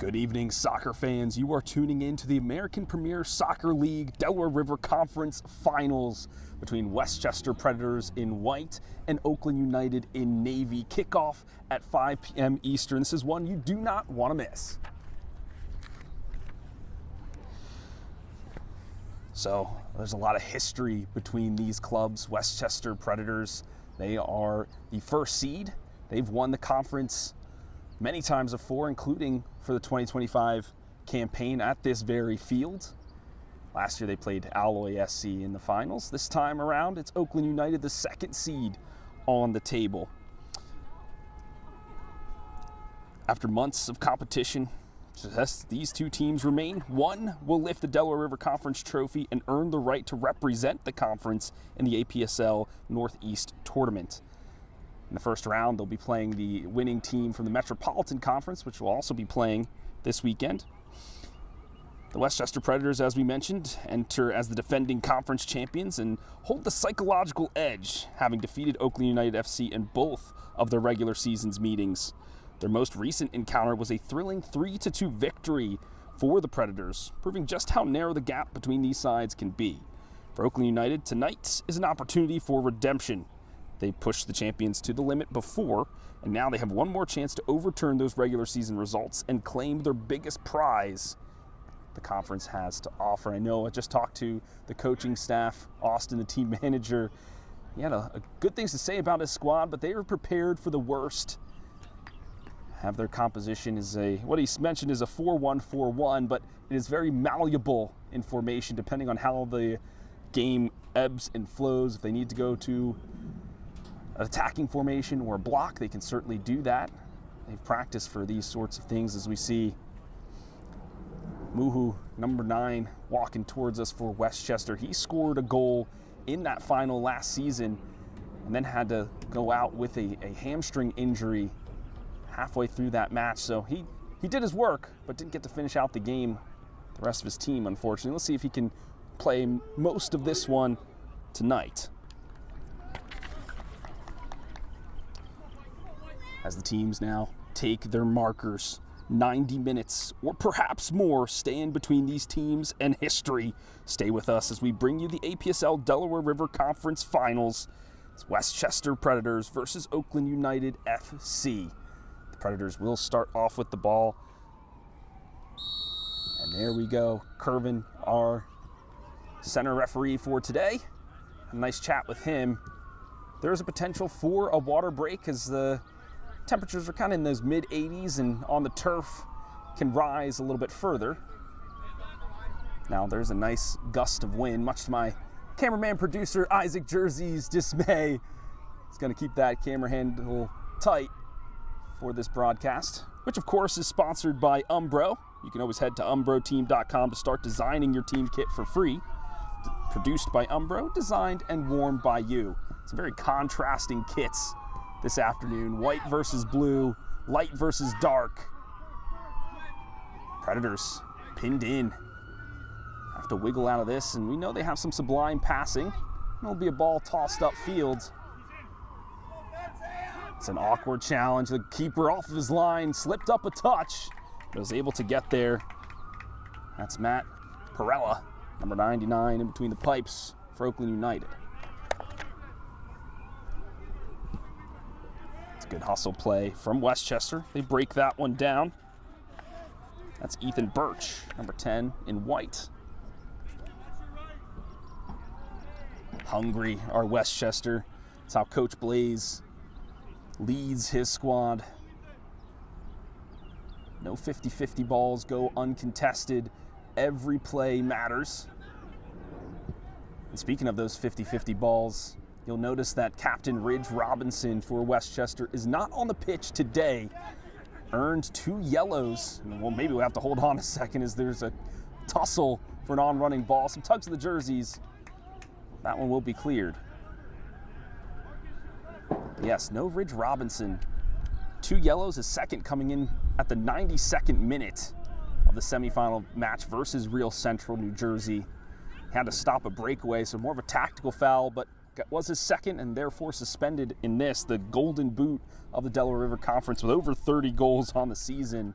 Good evening, soccer fans. You are tuning in to the American Premier Soccer League Delaware River Conference Finals between Westchester Predators in white and Oaklyn United in navy. Kickoff at 5 p.m. Eastern. This is one you do not want to miss. So there's a lot of history between these clubs. Westchester Predators, they are the first seed. They've won the conference many times before, including for the 2025 campaign at this very field. Last year they played Alloy SC in the finals. This time around, it's Oaklyn United, the second seed on the table. After months of competition, these two teams remain. One will lift the Delaware River Conference trophy and earn the right to represent the conference in the APSL Northeast Tournament. In the first round, they'll be playing the winning team from the Metropolitan Conference, which will also be playing this weekend. The Westchester Predators, as we mentioned, enter as the defending conference champions and hold the psychological edge, having defeated Oaklyn United FC in both of their regular season's meetings. Their most recent encounter was a thrilling 3-2 victory for the Predators, proving just how narrow the gap between these sides can be. For Oaklyn United, tonight is an opportunity for redemption. They pushed the champions to the limit before, and now they have one more chance to overturn those regular season results and claim their biggest prize the conference has to offer. I know I just talked to the coaching staff, Austin, the team manager. He had a good things to say about his squad, but they were prepared for the worst. Have their composition is what he mentioned is a 4-1-4-1, but it is very malleable in formation depending on how the game ebbs and flows. If they need to go to an attacking formation or a block, they can certainly do that. They've practiced for these sorts of things, as we see Muhu, number 9, walking towards us for Westchester. He scored a goal in that final last season and then had to go out with a hamstring injury halfway through that match. So he did his work, but didn't get to finish out the game. The rest of his team, unfortunately. Let's see if he can play most of this one tonight. As the teams now take their markers, 90 minutes or perhaps more stand between these teams and history. Stay with us as we bring you the APSL Delaware River Conference Finals. It's Westchester Predators versus Oaklyn United FC. The Predators will start off with the ball. And there we go. Curvin, our center referee for today. A nice chat with him. There's a potential for a water break as the temperatures are kind of in those mid-80s and on the turf can rise a little bit further. Now there's a nice gust of wind, much to my cameraman producer Isaac Jersey's dismay. He's going to keep that camera handle tight for this broadcast, which of course is sponsored by Umbro. You can always head to umbroteam.com to start designing your team kit for free. Produced by Umbro, designed and worn by you. Some very contrasting kits this afternoon. White versus blue, light versus dark. Predators pinned in. Have to wiggle out of this, and we know they have some sublime passing. It'll be a ball tossed upfield. It's an awkward challenge. The keeper off of his line slipped up a touch, but was able to get there. That's Matt Perella, number 99, in between the pipes for Oaklyn United. Good hustle play from Westchester. They break that one down. That's Ethan Birch, number 10 in white. Hungry are Westchester. That's how Coach Blaze leads his squad. No 50-50 balls go uncontested. Every play matters. And speaking of those 50-50 balls, you'll notice that Captain Ridge Robinson for Westchester is not on the pitch today. Earned 2 yellows. Well, maybe we'll have to hold on a second as there's a tussle for an on-running ball. Some tugs of the jerseys. That one will be cleared. Yes, no Ridge Robinson. 2 yellows, his second coming in at the 92nd minute of the semifinal match versus Real Central, New Jersey. Had to stop a breakaway, so more of a tactical foul, but was his second and therefore suspended in this, the golden boot of the Delaware River Conference with over 30 goals on the season.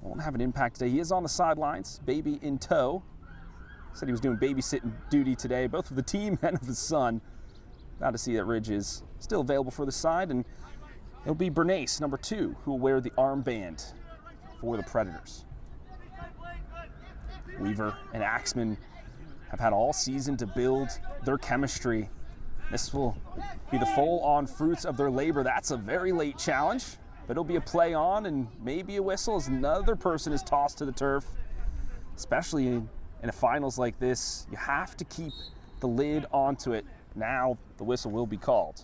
won't have an impact today. He is on the sidelines, baby in tow. Said he was doing babysitting duty today, both of the team and of his son. Glad to see that Ridge is still available for the side, and it'll be Bernace, number 2, who will wear the armband for the Predators. Weaver and Axman have had all season to build their chemistry. This will be the full-on fruits of their labor. That's a very late challenge, but it'll be a play on and maybe a whistle as another person is tossed to the turf. Especially in a finals like this, you have to keep the lid onto it. Now the whistle will be called.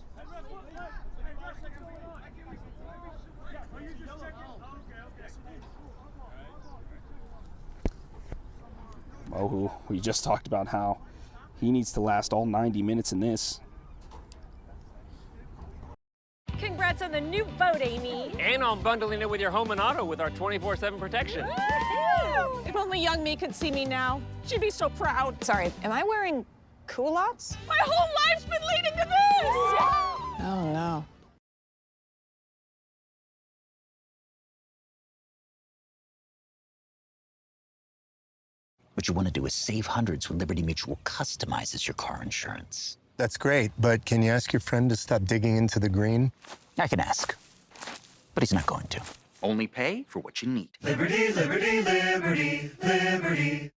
Mohu, we just talked about how he needs to last all 90 minutes in this. Congrats on the new boat, Amy. And on bundling it with your home and auto with our 24/7 protection. Woo! If only young me could see me now. She'd be so proud. Sorry, am I wearing culottes? My whole life's been leading to this! Oh, no. What you want to do is save hundreds when Liberty Mutual customizes your car insurance. That's great, but can you ask your friend to stop digging into the green? I can ask, but he's not going to. Only pay for what you need. Liberty, liberty, liberty, liberty.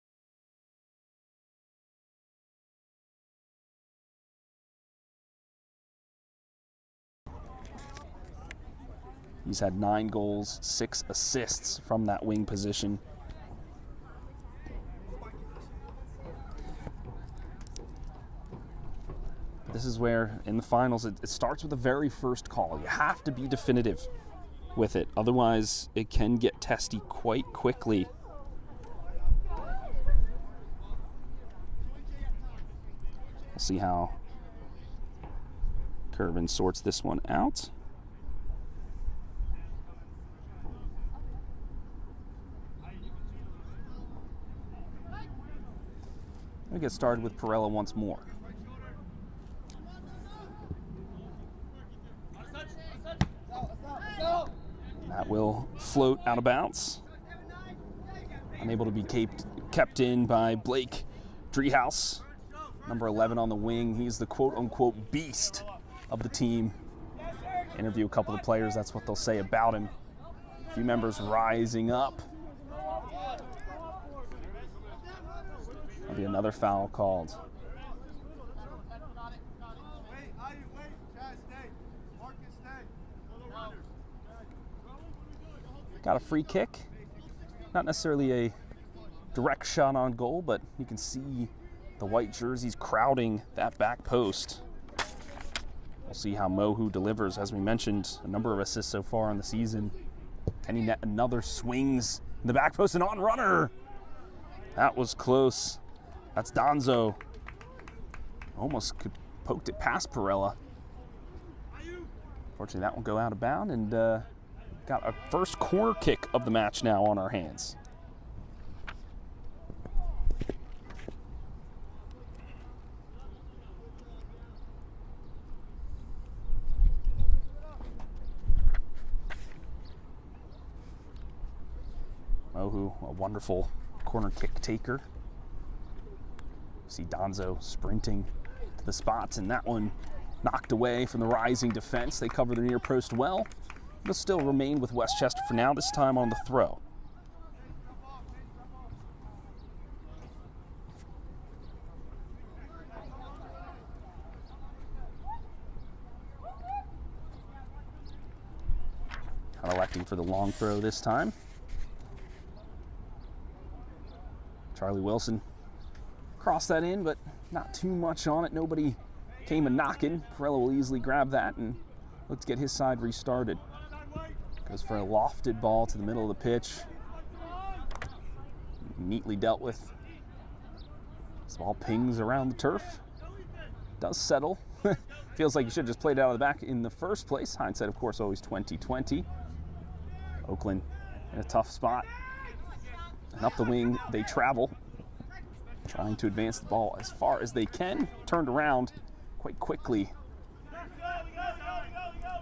He's had 9 goals, 6 assists from that wing position. This is where, in the finals, it starts with the very first call. You have to be definitive with it. Otherwise, it can get testy quite quickly. We'll see how Curvin sorts this one out. We get started with Perella once more. That will float out of bounds. Unable to be kept in by Blake Driehaus, number 11 on the wing. He's the quote-unquote beast of the team. Interview a couple of players, that's what they'll say about him. A few members rising up. There'll be another foul called. Got a free kick. Not necessarily a direct shot on goal, but you can see the white jerseys crowding that back post. We'll see how Mohu delivers. As we mentioned, a number of assists so far in the season. Can he net another swings in the back post and on runner? That was close. That's Donzo. Almost could poked it past Perella. Fortunately, that one go out of bound, and got a first corner kick of the match now on our hands. Mohu, a wonderful corner kick taker. See Donzo sprinting to the spots, and that one knocked away from the rising defense. They cover the near post well. They'll still remain with Westchester for now, this time on the throw. Not electing for the long throw this time. Charlie Wilson crossed that in, but not too much on it. Nobody came a knocking. Perella will easily grab that and look to get his side restarted. Goes for a lofted ball to the middle of the pitch. Neatly dealt with. This ball pings around the turf. Does settle. Feels like you should have just played it out of the back in the first place. Hindsight, of course, always 20/20. Oaklyn in a tough spot. And up the wing, they travel, trying to advance the ball as far as they can. Turned around quite quickly.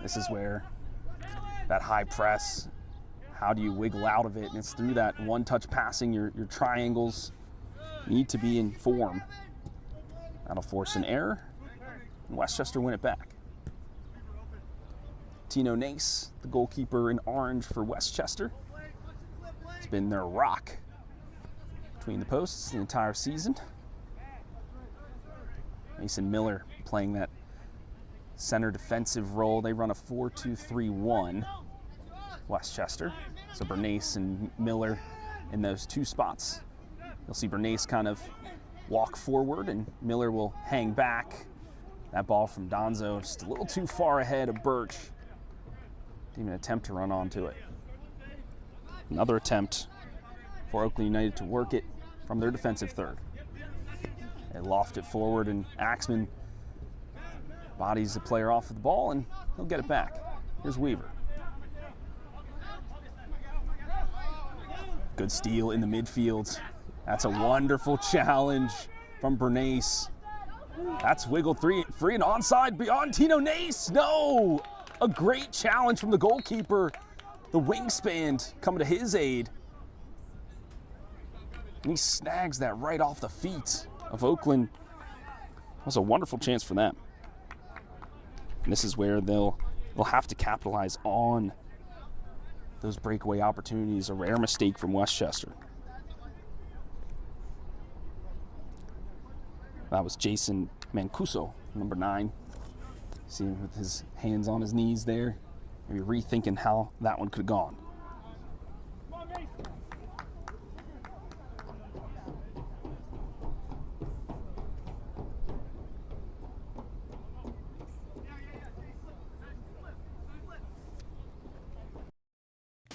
This is where that high press how do you wiggle out of it? And it's through that one-touch passing. Your triangles need to be in form. That'll force an error, and Westchester win it back. Tino Nace, the goalkeeper in orange for Westchester. It's been their rock between the posts the entire season. Mason Miller playing that center defensive role. They run a 4-2-3-1, Westchester. So Bernace and Miller in those two spots. You'll see Bernace kind of walk forward and Miller will hang back. That ball from Donzo just a little too far ahead of Birch. Didn't even attempt to run onto it. Another attempt for Oaklyn United to work it from their defensive third. They loft it forward and Axman bodies the player off of the ball and he'll get it back. Here's Weaver. Good steal in the midfield. That's a wonderful challenge from Bernace. That's wiggled free and onside beyond Tino Nace. No! A great challenge from the goalkeeper. The wingspan coming to his aid. And he snags that right off the feet of Oaklyn. That was a wonderful chance for them. And this is where they'll have to capitalize on those breakaway opportunities. A rare mistake from Westchester. That was Jason Mancuso, number 9. See him with his hands on his knees there. Maybe rethinking how that one could have gone.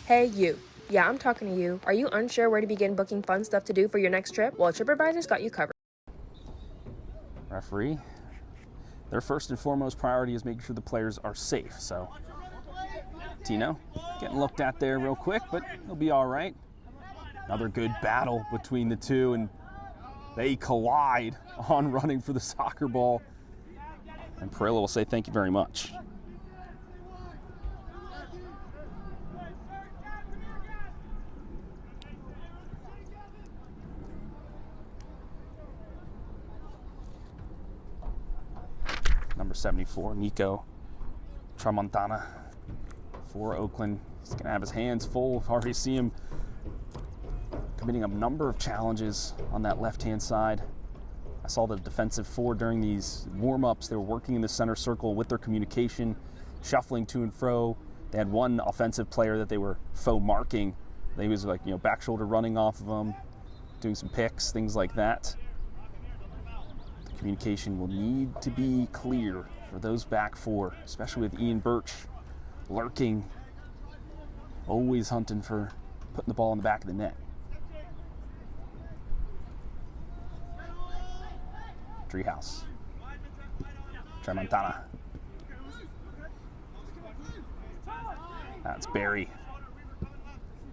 Hey, you. Yeah, I'm talking to you. Are you unsure where to begin booking fun stuff to do for your next trip? Well, TripAdvisor's got you covered. Referee, their first and foremost priority is making sure the players are safe. So, Tino getting looked at there real quick, but he'll be all right. Another good battle between the two, and they collide on running for the soccer ball. And Perillo will say thank you very much. Number 74, Nico Tramontana for Oaklyn. He's going to have his hands full. I've already seen him committing a number of challenges on that left-hand side. I saw the defensive four during these warm-ups. They were working in the center circle with their communication, shuffling to and fro. They had one offensive player that they were faux marking. They was like, back shoulder running off of them, doing some picks, things like that. Communication will need to be clear for those back four, especially with Ian Birch lurking, always hunting for putting the ball in the back of the net. Treehouse. Tramontana. That's Barry.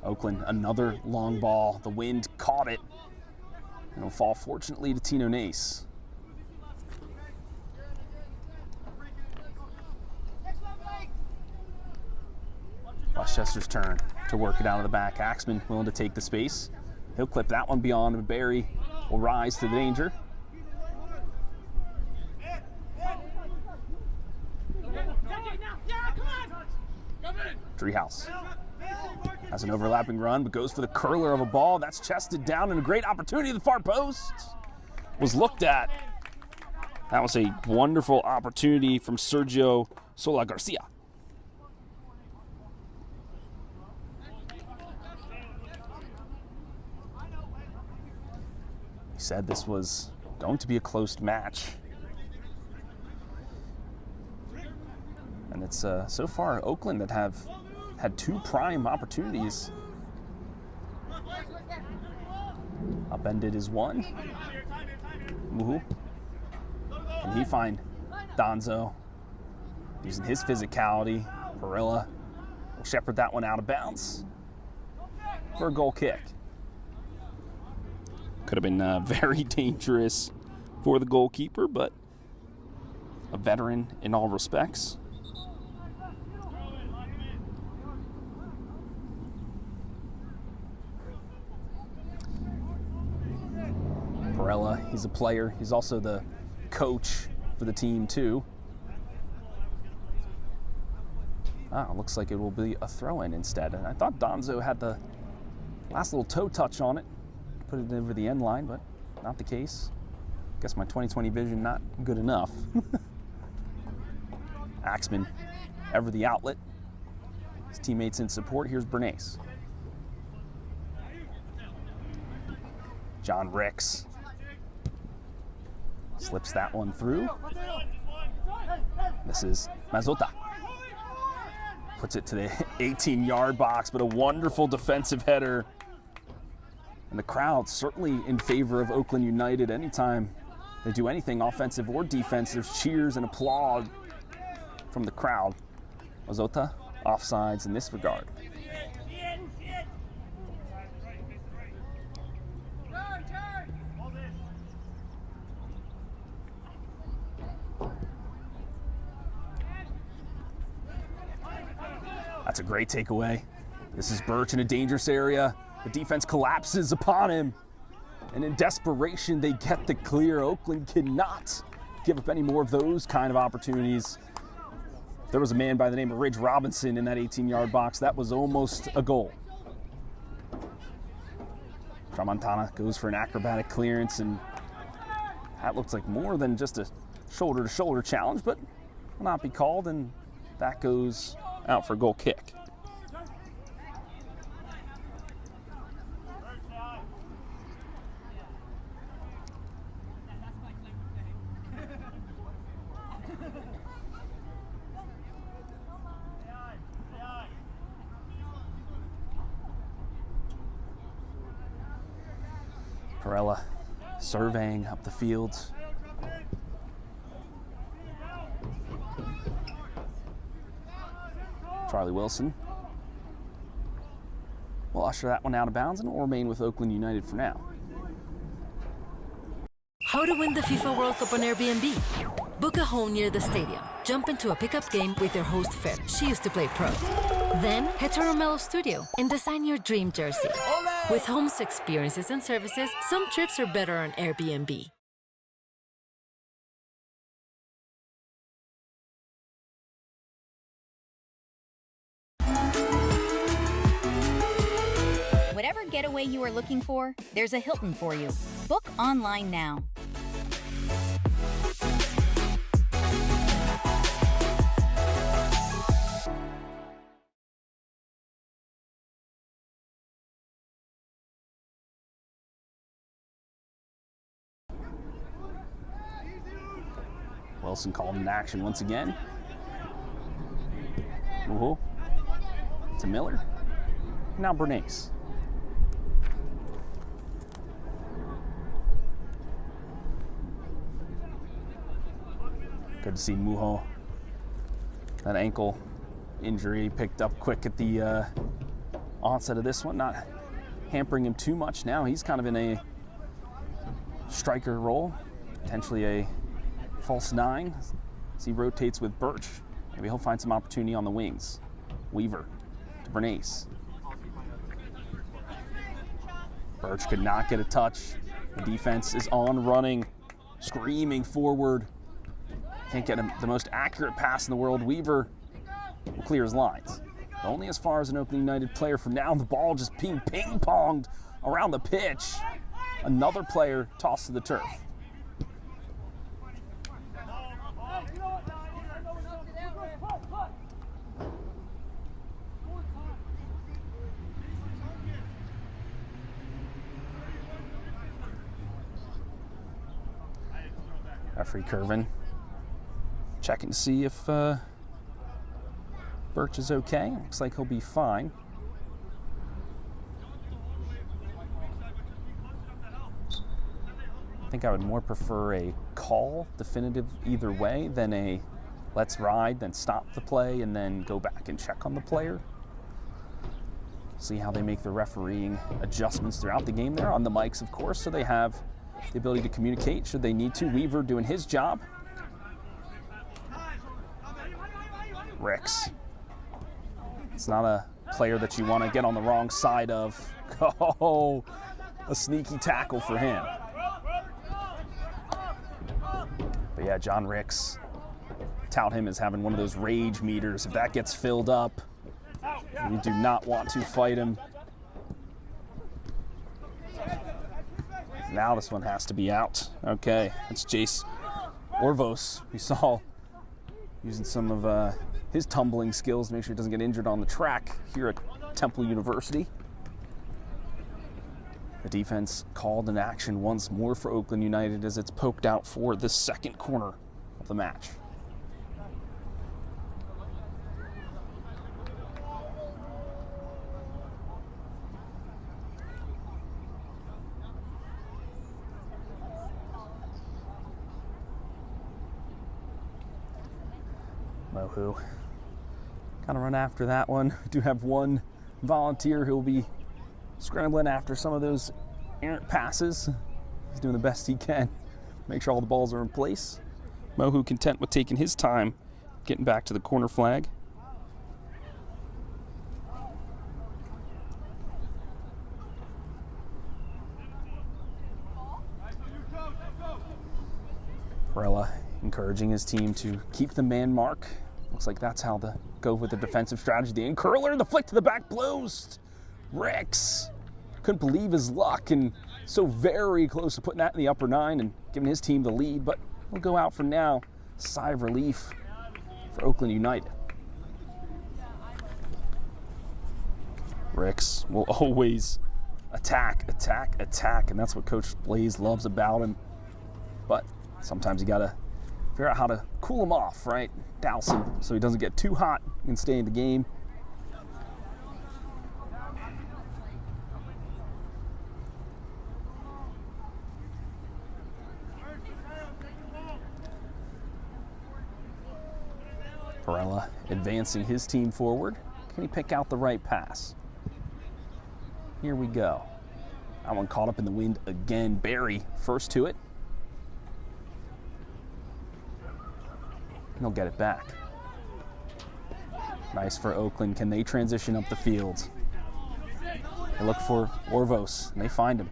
Oaklyn, another long ball. The wind caught it. And it'll fall fortunately to Tino Nace. Westchester's turn to work it out of the back. Axman willing to take the space. He'll clip that one beyond, and Barry will rise to the danger. Treehouse has an overlapping run, but goes for the curler of a ball. That's chested down, and a great opportunity at the far post was looked at. That was a wonderful opportunity from Sergio Sola Garcia. He said this was going to be a close match. And it's so far Oaklyn that have had 2 prime opportunities. Upended is one. Woohoo. Can he find Donzo using his physicality? Perilla will shepherd that one out of bounds for a goal kick. Could have been very dangerous for the goalkeeper, but a veteran in all respects. He's a player. He's also the coach for the team, too. Looks like it will be a throw-in instead. And I thought Donzo had the last little toe touch on it, put it over the end line, but not the case. Guess my 20/20 vision not good enough. Axman, ever the outlet. His teammates in support. Here's Bernays. John Ricks slips that one through. This is Mazota. Puts it to the 18-yard box, but a wonderful defensive header. And the crowd certainly in favor of Oakland United. Anytime they do anything offensive or defense, there's cheers and applause from the crowd. Mazota, offsides in this regard. That's a great takeaway. This is Birch in a dangerous area. The defense collapses upon him. And in desperation, they get the clear. Oakland cannot give up any more of those kind of opportunities. If there was a man by the name of Ridge Robinson in that 18-yard box, that was almost a goal. Tramontana goes for an acrobatic clearance, and that looks like more than just a shoulder-to-shoulder challenge, but will not be called, and that goes out for a goal kick. Perella surveying up the field. Charlie Wilson will usher that one out of bounds and will remain with Oakland United for now. How to win the FIFA World Cup on Airbnb? Book a home near the stadium. Jump into a pickup game with your host Fer. She used to play pro. Then head to Romelo's studio and design your dream jersey. With home's experiences and services, some trips are better on Airbnb. Whatever getaway you are looking for, there's a Hilton for you. Book online now. Wilson called in action once again. Woohoo. To Miller. Now Bernays. Good to see Muho. That ankle injury picked up quick at the onset of this one, not hampering him too much now. He's kind of in a striker role, potentially a false nine as he rotates with Birch. Maybe he'll find some opportunity on the wings. Weaver to Bernays. Birch could not get a touch. The defense is on running, screaming forward. Can't get him the most accurate pass in the world. Weaver will clear his lines. Only as far as an Oakland United player from now. The ball just being ping-ponged around the pitch. Another player tossed to the turf. Referee Curvin checking to see if Birch is okay. Looks like he'll be fine. I think I would more prefer a call, definitive either way, than a let's ride, then stop the play, and then go back and check on the player. See how they make the refereeing adjustments throughout the game there on the mics, of course, so they have the ability to communicate should they need to. Weaver doing his job. Ricks. It's not a player that you want to get on the wrong side of. Oh, a sneaky tackle for him. yeah, John Ricks, tout him as having one of those rage meters. If that gets filled up, you do not want to fight him. Now this one has to be out. Okay, it's Jace Orvos. We saw using some of his tumbling skills to make sure he doesn't get injured on the track here at Temple University. The defense called an action once more for Oakland United as it's poked out for the second corner of the match. Mohu kind of run after that one. We do have one volunteer who'll be scrambling after some of those errant passes. He's doing the best he can. Make sure all the balls are in place. Mohu content with taking his time getting back to the corner flag. Varela encouraging his team to keep the man mark. Looks like that's how to go with the defensive strategy. The in curler, the flick to the back blows. Ricks couldn't believe his luck and so very close to putting that in the upper nine and giving his team the lead, but he'll go out for now. Sigh of relief for Oakland United. Ricks will always attack, and that's what Coach Blaze loves about him. But sometimes you gotta figure out how to cool him off, right? Douse him so he doesn't get too hot and stay in the game. Varela advancing his team forward. Can he pick out the right pass? Here we go. That one caught up in the wind again. Barry first to it. And he'll get it back. Nice for Oakland. Can they transition up the field? They look for Orvos, and they find him.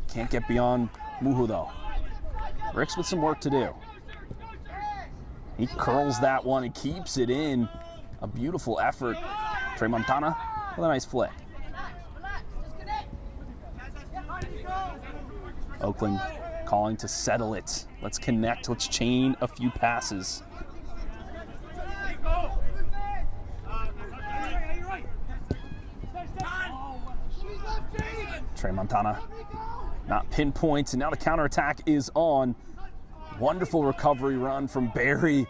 Can't get beyond Muhu, though. Ricks with some work to do. He curls that one and keeps it in. A beautiful effort. Trey Montana with a nice flick. Oakland calling to settle it. Let's connect. Let's chain a few passes. Trey Montana not pinpoint, and now the counterattack is on. Wonderful recovery run from Barry.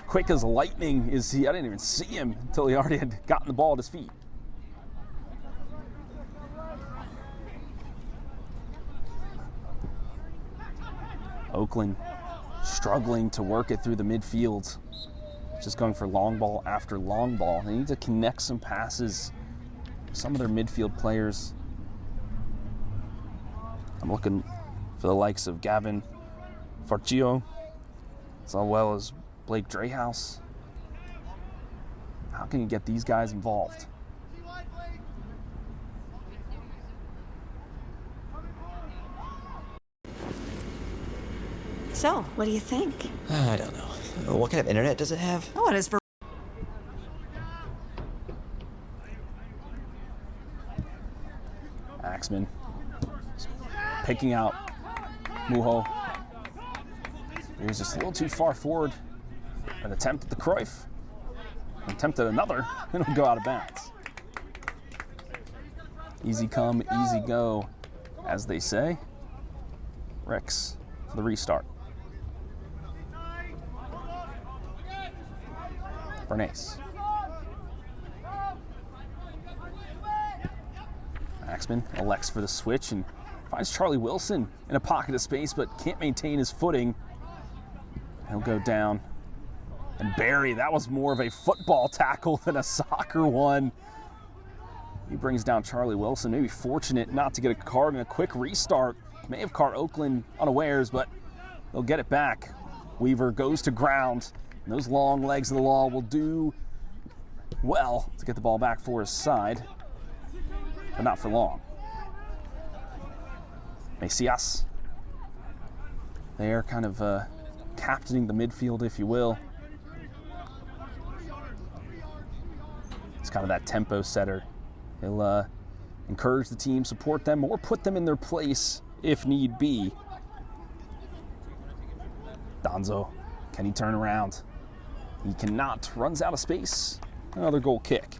Quick as lightning is he. I didn't even see him until he already had gotten the ball at his feet. Oakland struggling to work it through the midfield. Just going for long ball after long ball. They need to connect some passes. Some of their midfield players. I'm looking for the likes of Gavin Farcio, as well as Blake Drayhouse. How can you get these guys involved? So, what do you think? I don't know. What kind of internet does it have? Oh, it is for... Axman picking out Muho. He was just a little too far forward. An attempt at the Cruyff. An attempt at another, and it'll go out of bounds. Easy come, easy go, as they say. Ricks for the restart. Bernays. Axman elects for the switch and finds Charlie Wilson in a pocket of space, but can't maintain his footing. He'll go down. And Barry, that was more of a football tackle than a soccer one. He brings down Charlie Wilson, maybe fortunate not to get a card and a quick restart. May have caught Oakland unawares, but they'll get it back. Weaver goes to ground, and those long legs of the law will do well to get the ball back for his side, but not for long. Macias there kind of captaining the midfield, if you will. It's kind of that tempo setter. He'll encourage the team, support them, or put them in their place if need be. Donzo, can he turn around? He cannot. Runs out of space. Another goal kick.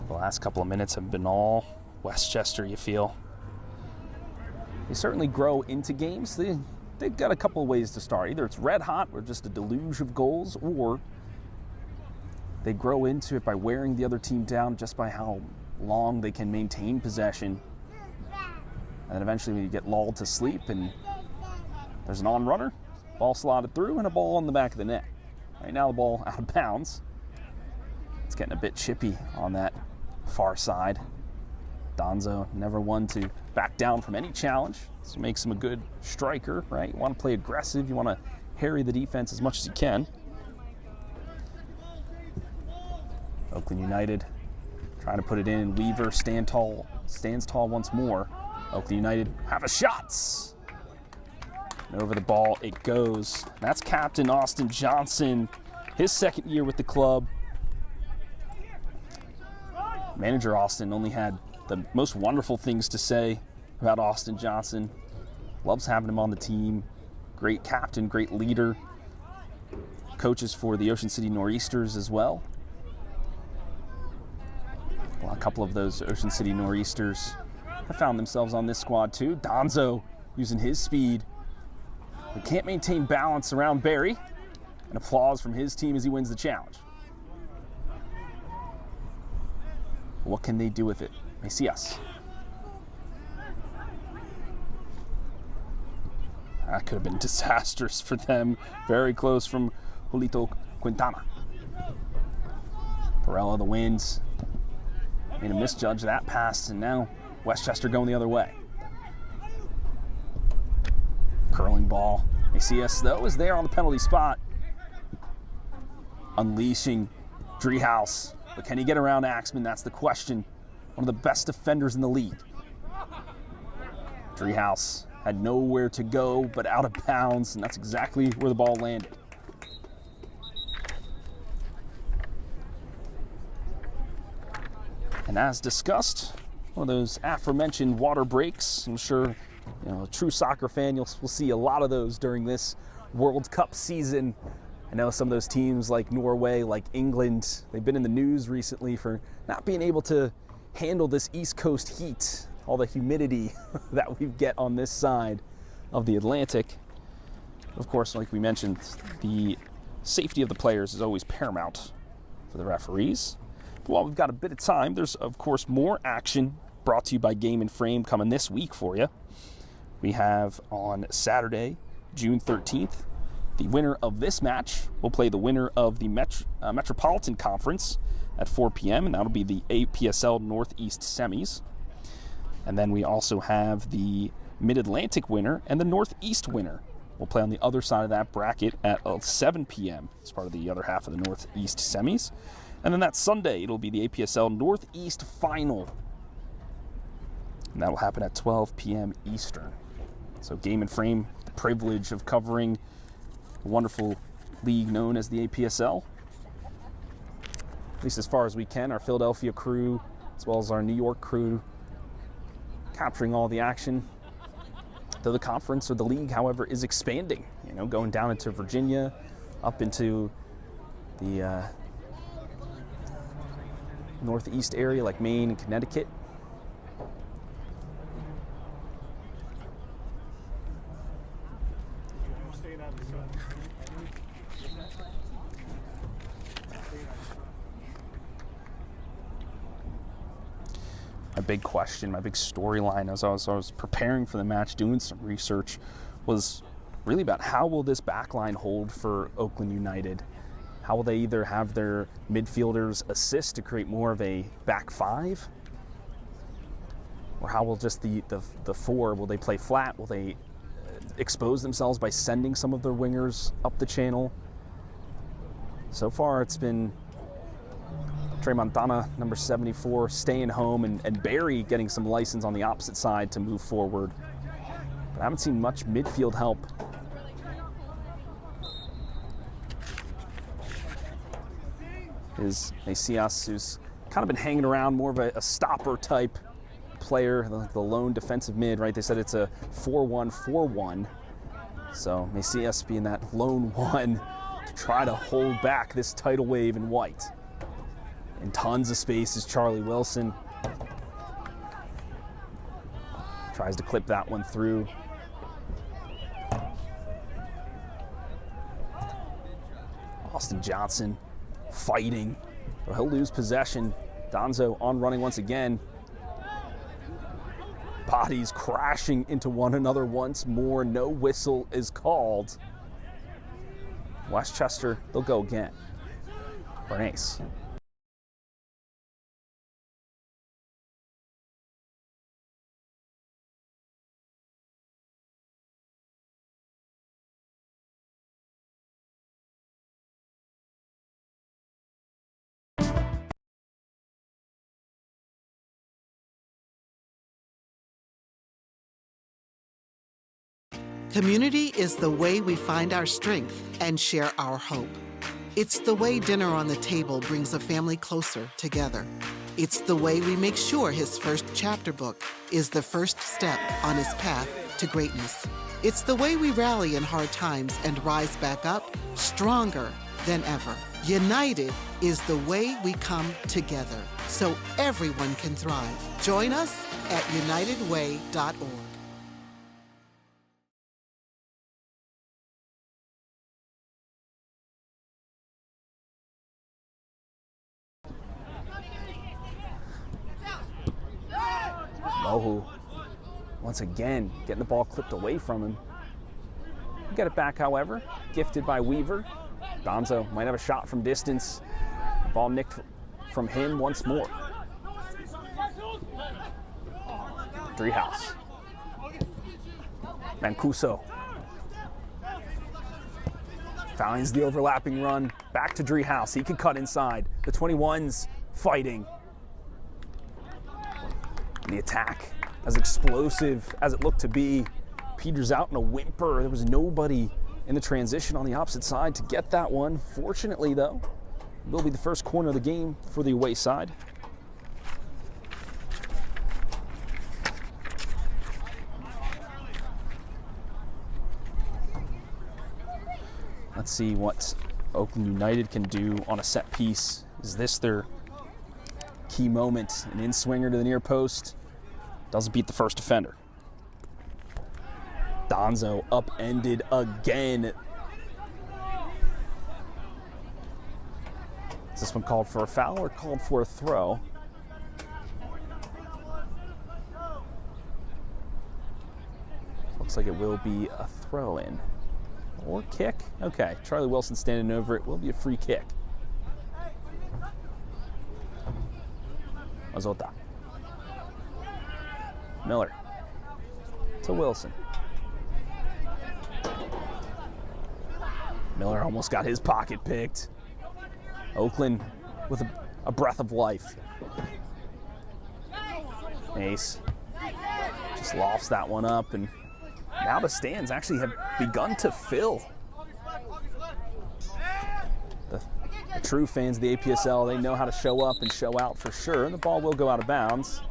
The last couple of minutes have been all Westchester, you feel. They certainly grow into games. They've got a couple of ways to start. Either it's red hot or just a deluge of goals, or they grow into it by wearing the other team down just by how long they can maintain possession. And then eventually you get lulled to sleep and there's an on-runner, ball slotted through, and a ball in the back of the net. Right now the ball out of bounds. It's getting a bit chippy on that far side. Donzo, never one to back down from any challenge. So makes him a good striker, right? You want to play aggressive. You want to harry the defense as much as you can. Oaklyn United trying to put it in. Weaver stands tall once more. Oaklyn United have a shot. And over the ball it goes. That's Captain Austin Johnson, his second year with the club. Manager Austin only had the most wonderful things to say about Austin Johnson. Loves having him on the team. Great captain, great leader. Coaches for the Ocean City Nor'easters as well. Well, a couple of those Ocean City Nor'easters have found themselves on this squad too. Donzo using his speed. He can't maintain balance around Barry. And applause from his team as he wins the challenge. What can they do with it? They see us. That could have been disastrous for them. Very close from Julito Quintana. Perella, the wins. Made him misjudge that pass, and now Westchester going the other way. Curling ball. Macias, though, is there on the penalty spot. Unleashing Driehaus. But can he get around Axman? That's the question. One of the best defenders in the league. Driehaus had nowhere to go but out of bounds, and that's exactly where the ball landed. And as discussed, one of those aforementioned water breaks. I'm sure a true soccer fan will see a lot of those during this World Cup season. I know some of those teams like Norway, like England, they've been in the news recently for not being able to handle this East Coast heat, all the humidity that we get on this side of the Atlantic. Of course, like we mentioned, the safety of the players is always paramount for the referees. But while we've got a bit of time, there's of course more action brought to you by Game and Frame coming this week for you. We have on Saturday, June 13th, the winner of this match will play the winner of the Metropolitan Conference at 4 p.m., and that'll be the APSL Northeast semis. And then we also have the Mid-Atlantic winner and the Northeast winner. We'll play on the other side of that bracket at 7 p.m. as part of the other half of the Northeast semis. And then that Sunday, it'll be the APSL Northeast final. And that'll happen at 12 p.m. Eastern. So Game and Frame, the privilege of covering a wonderful league known as the APSL. At least as far as we can, our Philadelphia crew, as well as our New York crew, capturing all the action. Though the conference or the league, however, is expanding, going down into Virginia, up into the northeast area like Maine and Connecticut. My big question, my big storyline as I was preparing for the match, doing some research, was really about how will this backline hold for Oaklyn United? How will they either have their midfielders assist to create more of a back five? Or how will just the four, will they play flat? Will they expose themselves by sending some of their wingers up the channel? So far, it's been Trey Montana, number 74, staying home, and Barry getting some license on the opposite side to move forward. But I haven't seen much midfield help. Is Macias, who's kind of been hanging around, more of a stopper type player, the lone defensive mid, right? They said it's a 4-1-4-1. So Macias being that lone one to try to hold back this tidal wave in white. In tons of space is Charlie Wilson. Tries to clip that one through. Austin Johnson fighting, but he'll lose possession. Donzo on running once again. Bodies crashing into one another once more. No whistle is called. Westchester, they'll go again. Bernays. Community is the way we find our strength and share our hope. It's the way dinner on the table brings a family closer together. It's the way we make sure his first chapter book is the first step on his path to greatness. It's the way we rally in hard times and rise back up stronger than ever. United is the way we come together so everyone can thrive. Join us at unitedway.org. Mohu, once again, getting the ball clipped away from him. Get it back, however, gifted by Weaver. Donzo might have a shot from distance. Ball nicked from him once more. Driehaus. Mancuso. Finds the overlapping run. Back to Driehaus. He can cut inside. The 21's fighting. The attack, as explosive as it looked to be, peters out in a whimper. There was nobody in the transition on the opposite side to get that one. Fortunately, though, it will be the first corner of the game for the away side. Let's see what Oaklyn United can do on a set piece. Is this their key moment? An in-swinger to the near post. Doesn't beat the first defender. Donzo upended again. Is this one called for a foul or called for a throw? Looks like it will be a throw in. Or kick? Okay, Charlie Wilson standing over it. Will be a free kick. Azota. Miller to Wilson. Miller almost got his pocket picked. Oaklyn with a breath of life. Ace just lofts that one up, and now the stands actually have begun to fill. The true fans of the APSL, they know how to show up and show out for sure, and the ball will go out of bounds.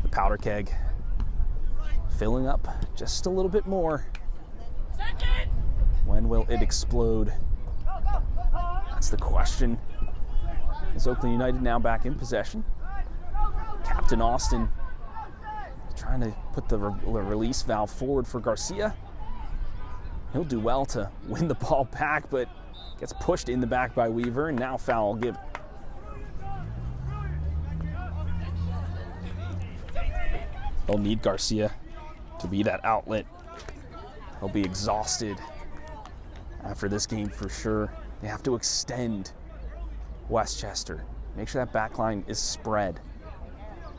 The powder keg filling up just a little bit more. When will it explode? That's the question. Is Oaklyn United now back in possession? Captain Austin trying to put the release valve forward for Garcia. He'll do well to win the ball back, but gets pushed in the back by Weaver, and now foul given. They'll need Garcia to be that outlet. They'll be exhausted after this game for sure. They have to extend Westchester. Make sure that back line is spread.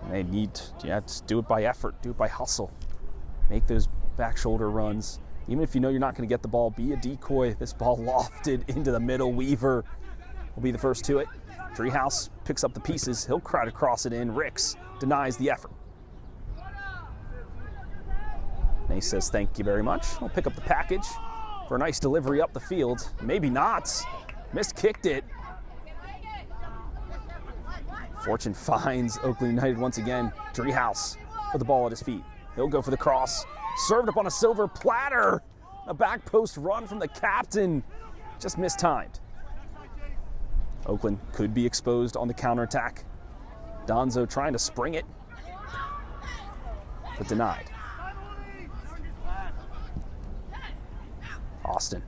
And they need to do it by effort, do it by hustle. Make those back shoulder runs. Even if you know you're not going to get the ball, be a decoy. This ball lofted into the middle. Weaver will be the first to it. Driehaus picks up the pieces. He'll try to cross it in. Ricks denies the effort. Nace says thank you very much. He'll pick up the package for a nice delivery up the field. Maybe not. Miskicked it. Fortune finds Oaklyn United once again. Driehaus with the ball at his feet. He'll go for the cross. Served up on a silver platter. A back post run from the captain. Just mistimed. Oaklyn could be exposed on the counterattack. Donzo trying to spring it, but denied. Austin.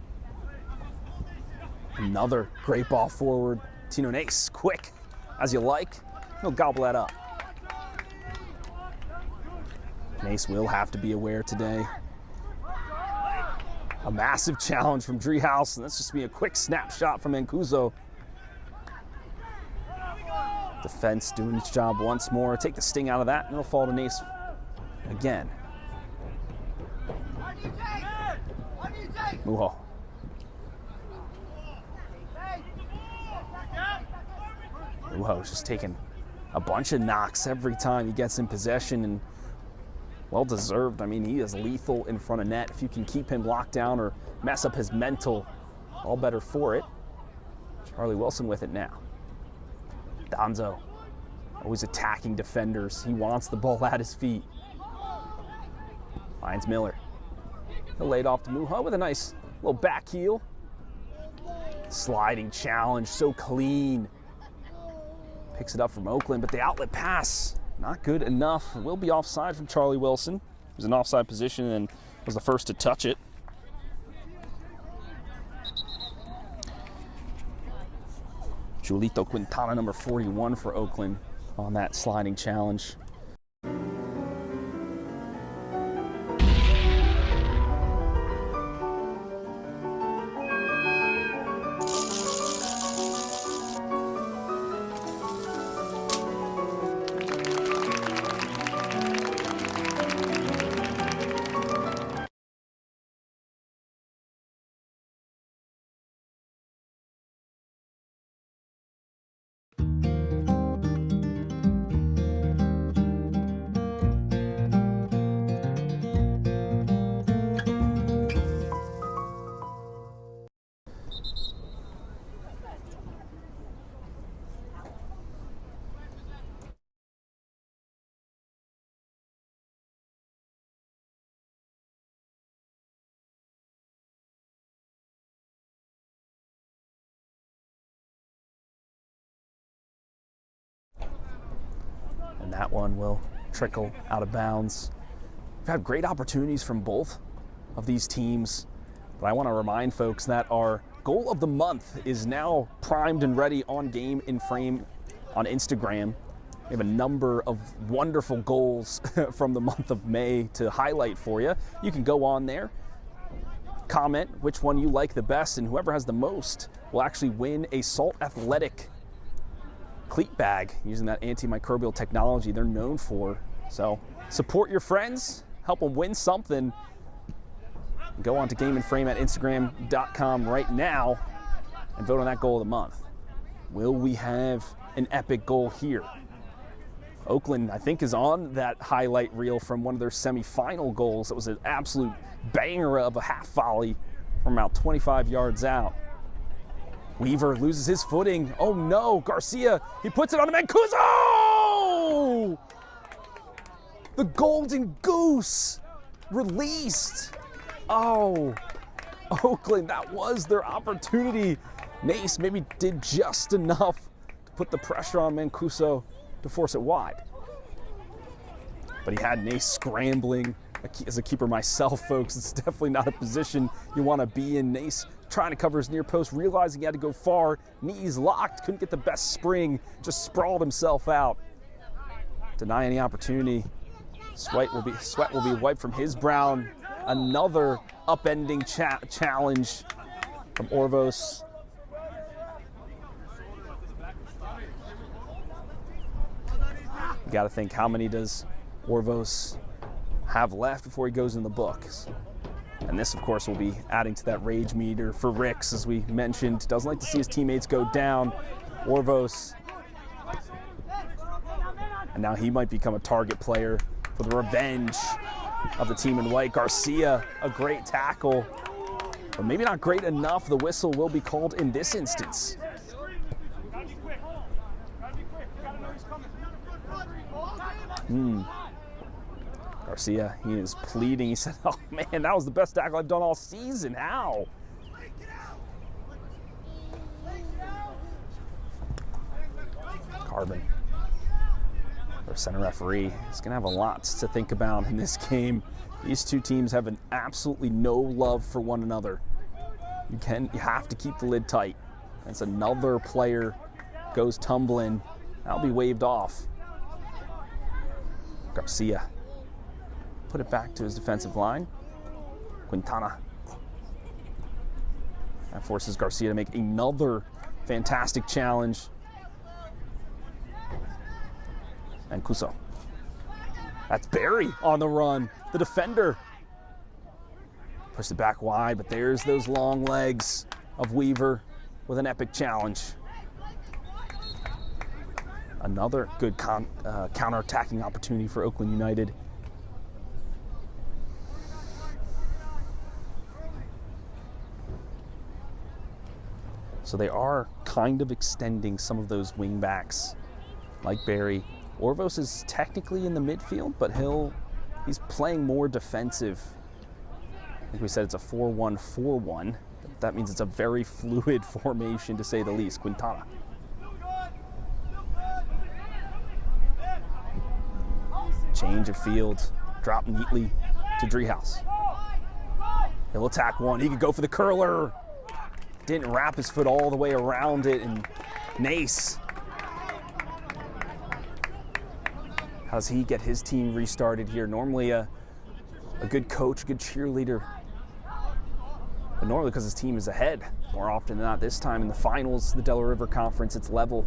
Another great ball forward. Tino Nace, quick as you like. He'll gobble that up. Nace will have to be aware today. A massive challenge from Driehaus, and that's just be a quick snapshot from Mancuso. Defense doing its job once more. Take the sting out of that, and it'll fall to Nace again. Muho. Muho's just taking a bunch of knocks every time he gets in possession, and well deserved. I mean, he is lethal in front of net. If you can keep him locked down or mess up his mental, all better for it. Charlie Wilson with it now. Donzo, always attacking defenders. He wants the ball at his feet. Finds Miller. He'll lay it off to Muho with a nice little back heel. Sliding challenge, so clean. Picks it up from Oaklyn, but the outlet pass, not good enough. Will be offside from Charlie Wilson. He was in offside position and was the first to touch it. Julito Quintana, number 41 for Oaklyn, on that sliding challenge. And that one will trickle out of bounds. We've had great opportunities from both of these teams, but I want to remind folks that our goal of the month is now primed and ready on Game in Frame on Instagram. We have a number of wonderful goals from the month of May to highlight for you. You can go on there, comment which one you like the best, and whoever has the most will actually win a Salt Athletic cleat bag using that antimicrobial technology they're known for. So support your friends, help them win something. Go on to Game and Frame at Instagram.com right now and vote on that goal of the month. Will we have an epic goal here? Oaklyn, I think, is on that highlight reel from one of their semifinal goals. It was an absolute banger of a half volley from about 25 yards out. Weaver loses his footing. Oh no, Garcia, he puts it on to Mancuso! The Golden Goose released. Oh, Oaklyn, that was their opportunity. Nace maybe did just enough to put the pressure on Mancuso to force it wide. But he had Nace scrambling. As a keeper myself, folks, it's definitely not a position you want to be in. Nace trying to cover his near post, realizing he had to go far. Knees locked, couldn't get the best spring, just sprawled himself out. Deny any opportunity. Sweat will be wiped from his brow. Another upending challenge from Orvos. You got to think, how many does Orvos have left before he goes in the books? And this, of course, will be adding to that rage meter for Ricks, as we mentioned. Doesn't like to see his teammates go down. Orvos. And now he might become a target player for the revenge of the team in white. Garcia, a great tackle, but maybe not great enough. The whistle will be called in this instance. Garcia, he is pleading. He said, oh man, that was the best tackle I've done all season. How? Carbon, our center referee, is going to have a lot to think about in this game. These two teams have absolutely no love for one another. You have to keep the lid tight. As another player goes tumbling, that'll be waved off. Garcia, put it back to his defensive line. Quintana. That forces Garcia to make another fantastic challenge. And Cuso. That's Barry on the run, the defender. Pushed it back wide, but there's those long legs of Weaver with an epic challenge. Another good counter-attacking opportunity for Oaklyn United. So they are kind of extending some of those wing backs, like Barry. Orvos is technically in the midfield, but he's playing more defensive. I think we said it's a 4-1-4-1. That means it's a very fluid formation, to say the least. Quintana. Change of field, drop neatly to Driehaus. He'll attack one. He could go for the curler. Didn't wrap his foot all the way around it, and Nace. How does he get his team restarted here? Normally a good coach, good cheerleader. But normally because his team is ahead more often than not. This time in the finals, the Delaware River Conference, it's level.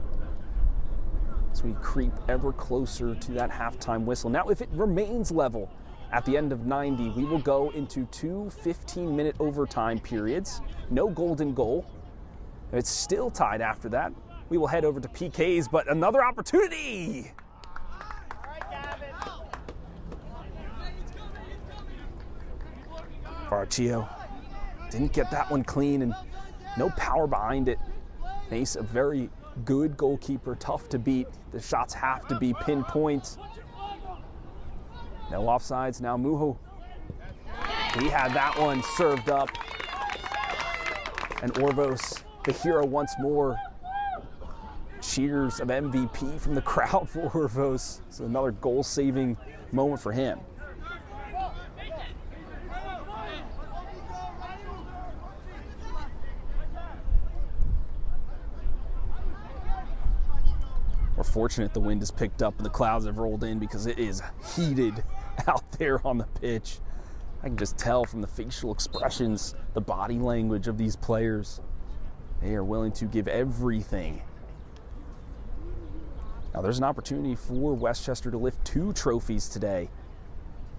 So we creep ever closer to that halftime whistle. Now, if it remains level at the end of 90, we will go into 2 15-minute overtime periods. No golden goal. If it's still tied after that, we will head over to PKs, but another opportunity! Farchio didn't get that one clean, and no power behind it. Nace, a very good goalkeeper, tough to beat. The shots have to be pinpoint. No offsides. Now Muho. He had that one served up. And Orvos, the hero once more. Cheers of MVP from the crowd for Orvos. So another goal-saving moment for him. We're fortunate the wind has picked up and the clouds have rolled in, because it is heated out there on the pitch. I can just tell from the facial expressions, the body language of these players. They are willing to give everything. Now there's an opportunity for Westchester to lift 2 trophies today.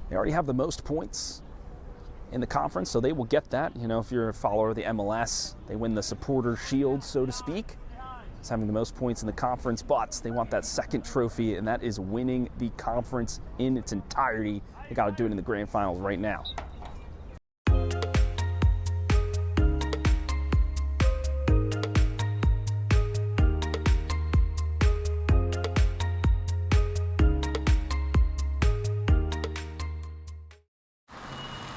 They already have the most points in the conference, so they will get that. You know, if you're a follower of the MLS, they win the supporter shield, so to speak. It's having the most points in the conference, but they want that second trophy, and that is winning the conference in its entirety. They got to do it in the grand finals right now.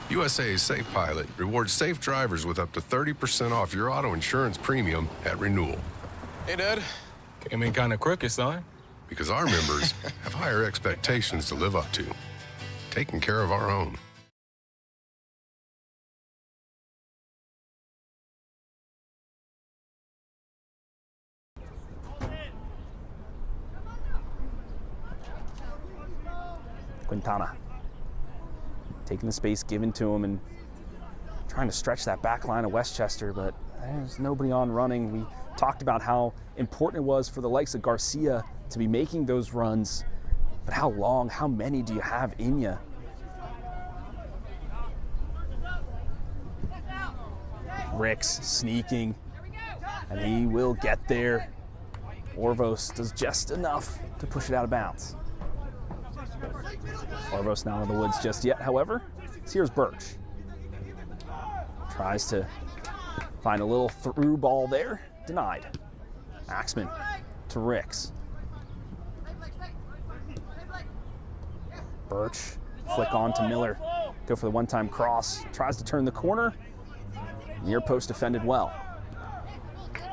USA's Safe Pilot rewards safe drivers with up to 30% off your auto insurance premium at renewal. Hey, Dad. Came in kind of crooked, son. Because our members have higher expectations to live up to. Taking care of our own. Quintana. taking the space given to him and trying to stretch that back line of Westchester, but there's nobody on running. We talked about how important it was for the likes of Garcia to be making those runs, but how long, how many do you have in you? Ricks sneaking, and he will get there. Orvos does just enough to push it out of bounds. Orvos not in the woods just yet, however. Here's Birch. Tries to find a little through ball there. Denied. Axman to Ricks. Birch, flick on to Miller. Go for the one-time cross. Tries to turn the corner. Near post defended well.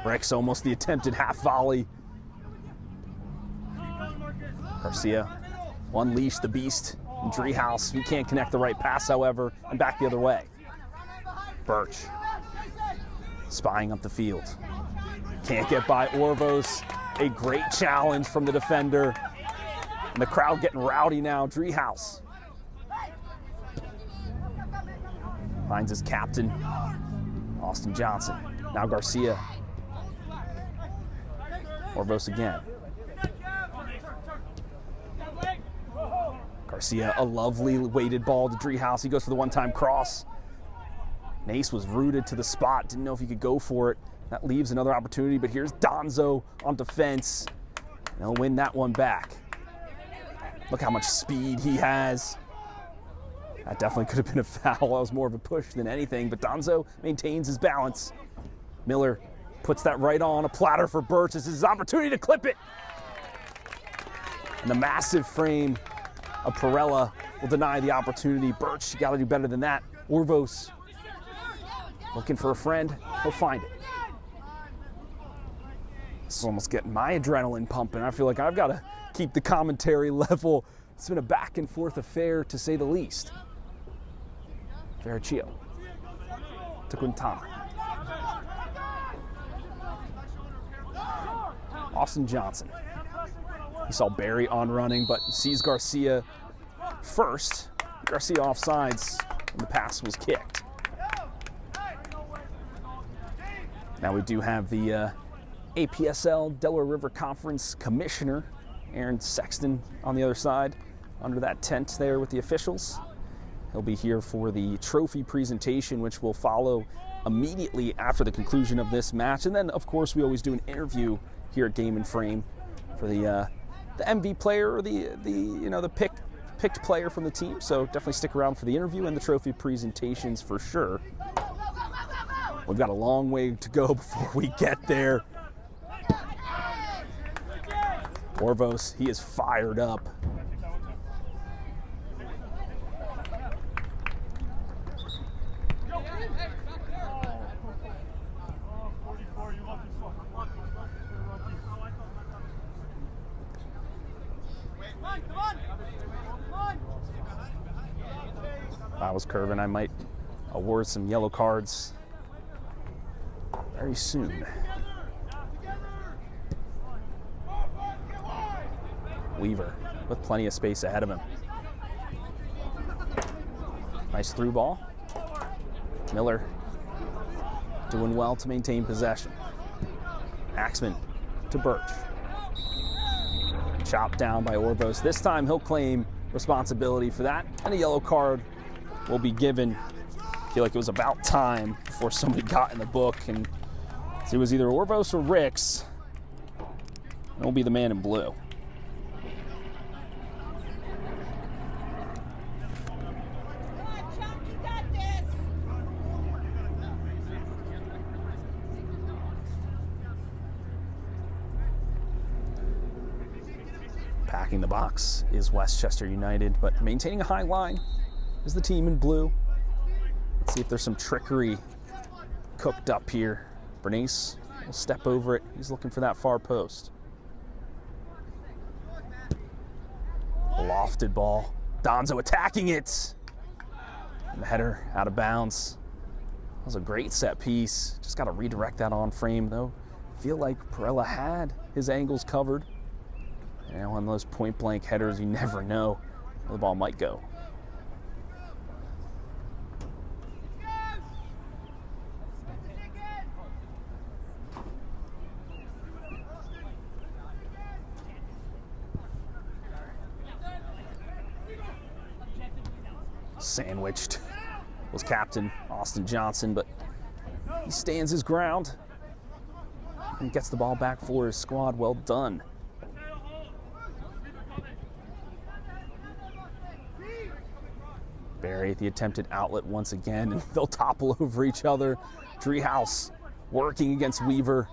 Ricks almost the attempted half volley. Garcia unleash the beast in Driehaus. He can't connect the right pass, however, and back the other way. Birch spying up the field. Can't get by Orvos. A great challenge from the defender. And the crowd getting rowdy now. Driehaus finds his captain, Austin Johnson. Now Garcia. Orvos again. Garcia, a lovely weighted ball to Driehaus. He goes for the one-time cross. Nace was rooted to the spot, didn't know if he could go for it. That leaves another opportunity, but here's Donzo on defense. And he'll win that one back. Look how much speed he has. That definitely could have been a foul. That was more of a push than anything, but Donzo maintains his balance. Miller puts that right on, a platter for Birch. This is his opportunity to clip it. And the massive frame of Perella will deny the opportunity. Birch, you gotta do better than that. Orvos looking for a friend, he'll find it. This is almost getting my adrenaline pumping. I feel like I've got to keep the commentary level. It's been a back and forth affair, to say the least. Verraccio to Quintana. Austin Johnson. He saw Barry on running, but sees Garcia first. Garcia offsides, and the pass was kicked. Now we do have the APSL Delaware River Conference Commissioner, Aaron Sexton, on the other side, under that tent there with the officials. He'll be here for the trophy presentation, which will follow immediately after the conclusion of this match. And then, of course, we always do an interview here at Game and Frame for the MV player or the picked player from the team. So definitely stick around for the interview and the trophy presentations for sure. We've got a long way to go before we get there. Orvos, he is fired up. If I was Curvin, I might award some yellow cards very soon. Weaver with plenty of space ahead of him. Nice through ball. Miller doing well to maintain possession. Axman to Birch. Chopped down by Orvos. This time he'll claim responsibility for that, and a yellow card will be given. I feel like it was about time before somebody got in the book, and it was either Orvos or Ricks. It'll be the man in blue. Packing the box is Westchester United, but maintaining a high line is the team in blue. Let's see if there's some trickery cooked up here. Bernace will step over it. He's looking for that far post. A lofted ball. Donzo attacking it. And the header out of bounds. That was a great set piece. Just got to redirect that on frame, though. Feel like Perella had his angles covered. You know, on those point-blank headers, you never know where the ball might go. Sandwiched was captain Austin Johnson, but he stands his ground and gets the ball back for his squad. Well done. Barry at the attempted outlet once again, and they'll topple over each other. Driehaus working against Weaver.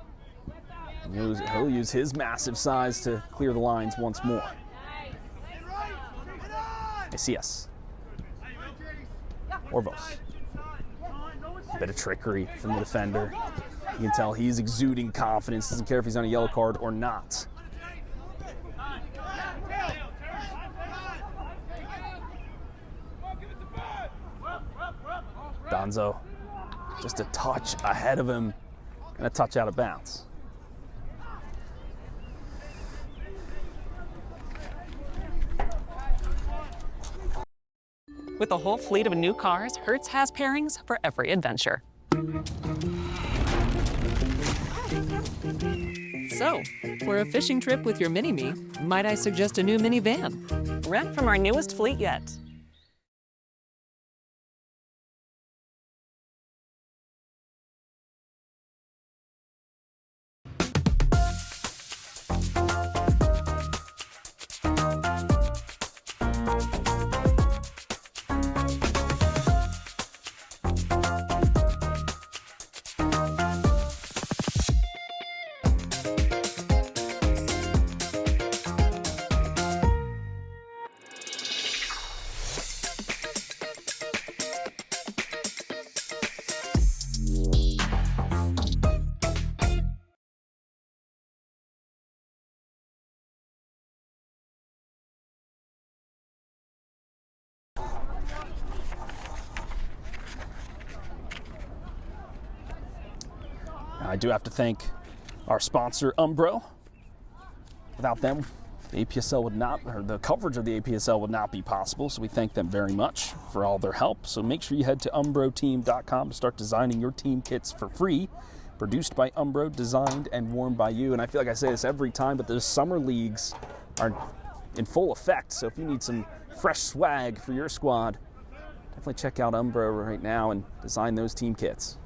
He'll use his massive size to clear the lines once more. ACS. Orvos. A bit of trickery from the defender. You can tell he's exuding confidence, doesn't care if he's on a yellow card or not. Donzo just a touch ahead of him and a touch out of bounds. With a whole fleet of new cars, Hertz has pairings for every adventure. So, for a fishing trip with your mini-me, might I suggest a new minivan? Rent from our newest fleet yet. I do have to thank our sponsor, Umbro. Without them, the APSL would not, or the coverage of the APSL would not be possible, so we thank them very much for all their help. So make sure you head to umbroteam.com to start designing your team kits for free. Produced by Umbro, designed and worn by you. And I feel like I say this every time, but those summer leagues are in full effect. So if you need some fresh swag for your squad, definitely check out Umbro right now and design those team kits.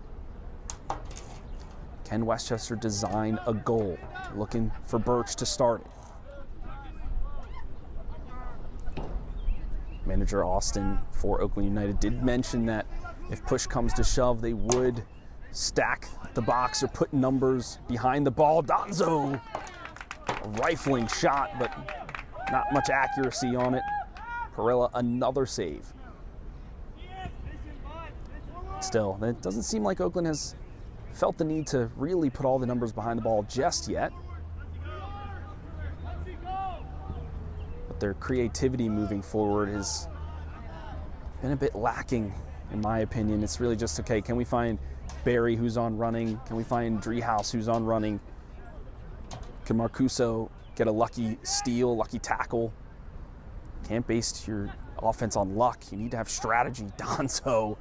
Can Westchester design a goal? Looking for Birch to start it. Manager Austin for Oaklyn United did mention that if push comes to shove, they would stack the box or put numbers behind the ball. Donzo, a rifling shot, but not much accuracy on it. Perella, another save. Still, it doesn't seem like Oaklyn has felt the need to really put all the numbers behind the ball just yet. But their creativity moving forward has been a bit lacking, in my opinion. It's really just, okay, can we find Barry who's on running? Can we find Driehaus who's on running? Can Marcuso get a lucky steal, lucky tackle? Can't base your offense on luck. You need to have strategy. Donzo,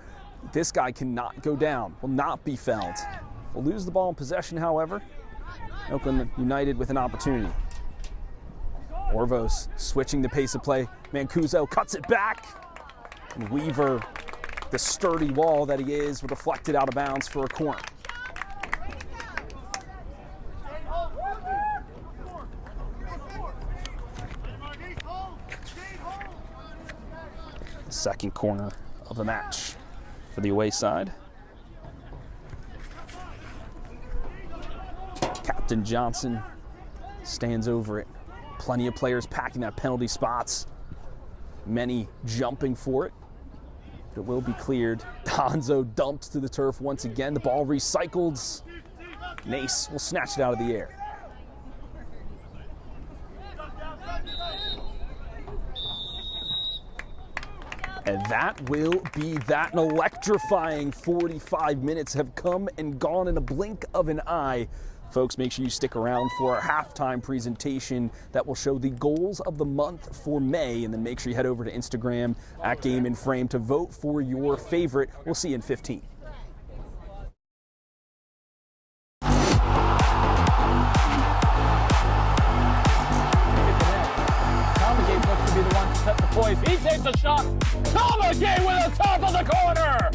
this guy cannot go down, will not be fouled. Will lose the ball in possession, however. Oaklyn United with an opportunity. Orvos switching the pace of play. Mancuso cuts it back. And Weaver, the sturdy wall that he is, deflected out of bounds for a corner. The second corner of the match for the away side. Captain Johnson stands over it. Plenty of players packing that penalty spots. Many jumping for it. But it will be cleared. Donzo dumps to the turf once again. The ball recycled. Nace will snatch it out of the air. And that will be that. An electrifying 45 minutes have come and gone in a blink of an eye. Folks, make sure you stick around for our halftime presentation that will show the goals of the month for May. And then make sure you head over to Instagram at Game in Frame to vote for your favorite. We'll see you in 15. He takes a shot. Tomagate with top of the corner!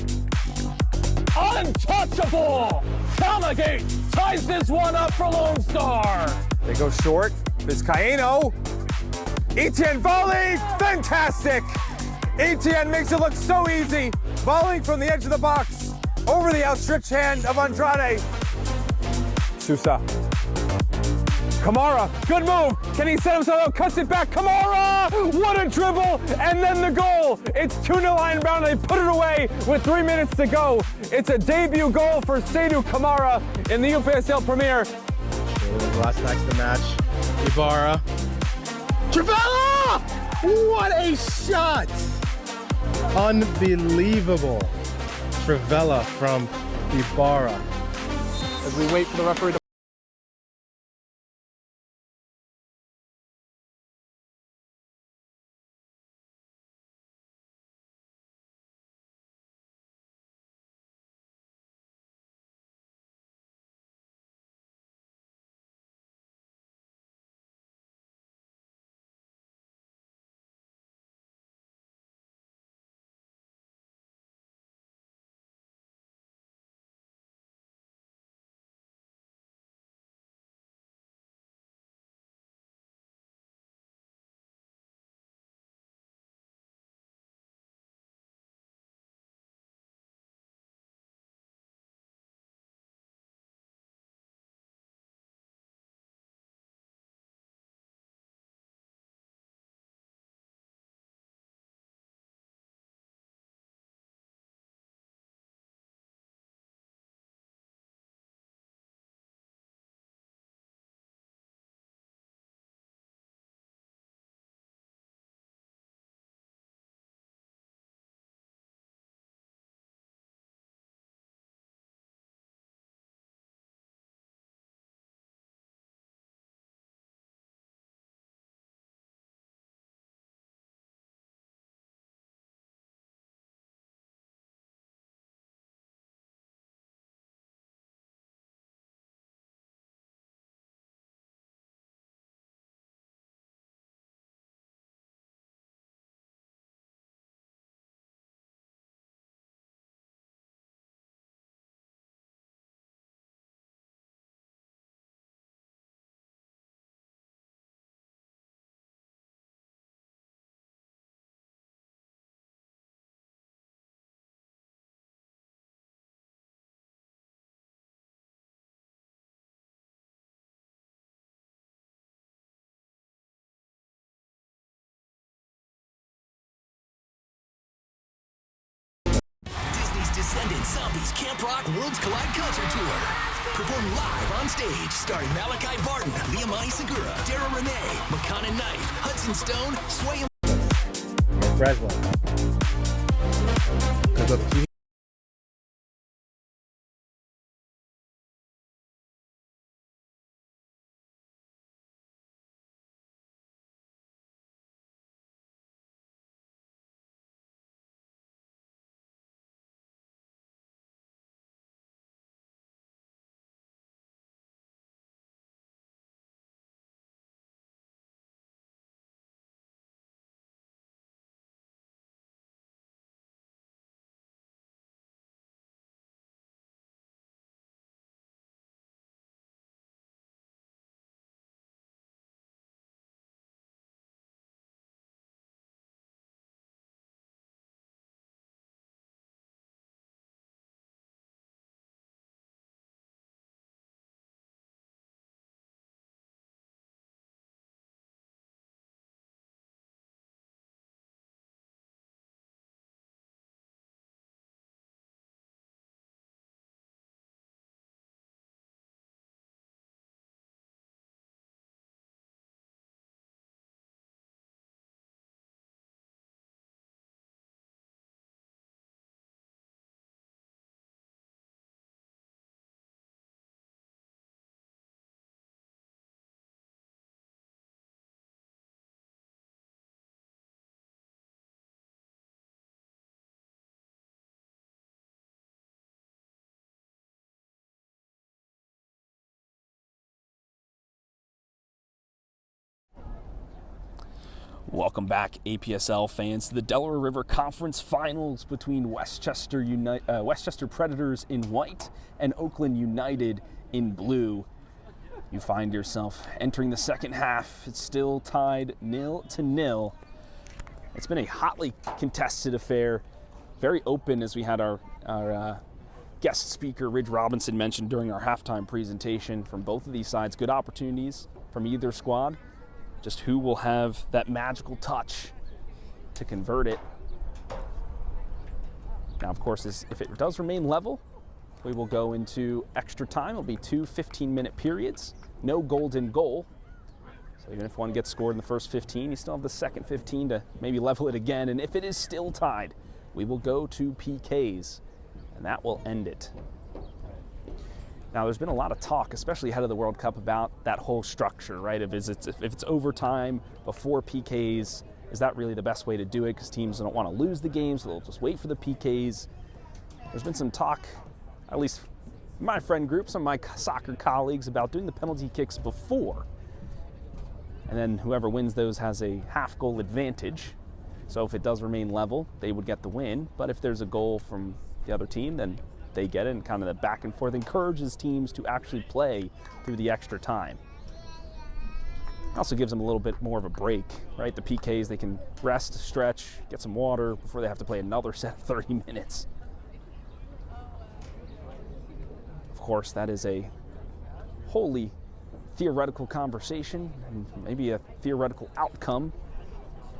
Untouchable! Tailgate ties this one up for Lone Star. They go short. Vizcaíno. Etienne volley! Fantastic! Etienne makes it look so easy. Volleying from the edge of the box over the outstretched hand of Andrade. Sousa. Kamara, good move. Can he set himself up? Cuts it back. Kamara! What a dribble! And then the goal. It's 2-0 Lion Brown. They put it away with 3 minutes to go. It's a debut goal for Seydou Kamara in the UPSL Premier. Last next to the match. Ibarra. Trivella! What a shot! Unbelievable. Trivella from Ibarra. As we wait for the referee to Descendant Zombies Camp Rock Worlds Collide Concert Tour. Perform live on stage, starring Malachi Barton, Liamani Segura, Dara Renee, Makana Knight, Hudson Stone, Sway. Breslin. Welcome back, APSL fans, to the Delaware River Conference Finals between Westchester Predators in white and Oaklyn United in blue. You find yourself entering the second half. It's still tied 0-0. It's been a hotly contested affair, very open, as we had our guest speaker, Ridge Robinson, mentioned during our halftime presentation. From both of these sides, good opportunities from either squad. Just who will have that magical touch to convert it. Now, of course, if it does remain level, we will go into extra time. It'll be 2 15-minute periods. No golden goal. So even if one gets scored in the first 15, you still have the second 15 to maybe level it again. And if it is still tied, we will go to PKs, and that will end it. Now, there's been a lot of talk, especially ahead of the World Cup, about that whole structure, right? If it's overtime before PKs, is that really the best way to do it? Because teams don't want to lose the game, so they'll just wait for the PKs. There's been some talk, at least my friend group, some of my soccer colleagues, about doing the penalty kicks before. And then whoever wins those has a half-goal advantage. So if it does remain level, they would get the win. But if there's a goal from the other team, then they get it, and kind of the back and forth encourages teams to actually play through the extra time. Also gives them a little bit more of a break, right? The PKs, they can rest, stretch, get some water before they have to play another set of 30 minutes. Of course, that is a wholly theoretical conversation and maybe a theoretical outcome.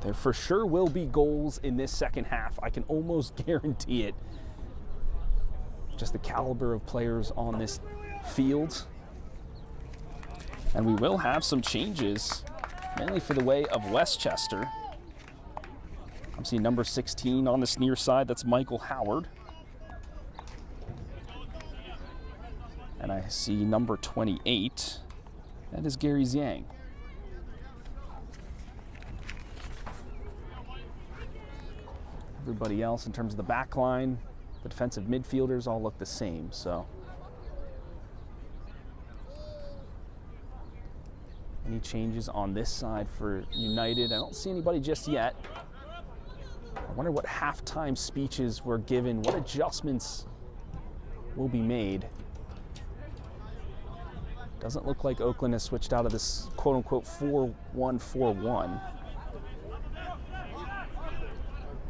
There for sure will be goals in this second half. I can almost guarantee it. Just the caliber of players on this field. And we will have some changes, mainly for the way of Westchester. I'm seeing number 16 on this near side. That's Michael Howard. And I see number 28. That is Gary Zhang. Everybody else in terms of the back line, the defensive midfielders all look the same, so. Any changes on this side for United? I don't see anybody just yet. I wonder what halftime speeches were given, what adjustments will be made. Doesn't look like Oaklyn has switched out of this quote-unquote 4-1-4-1.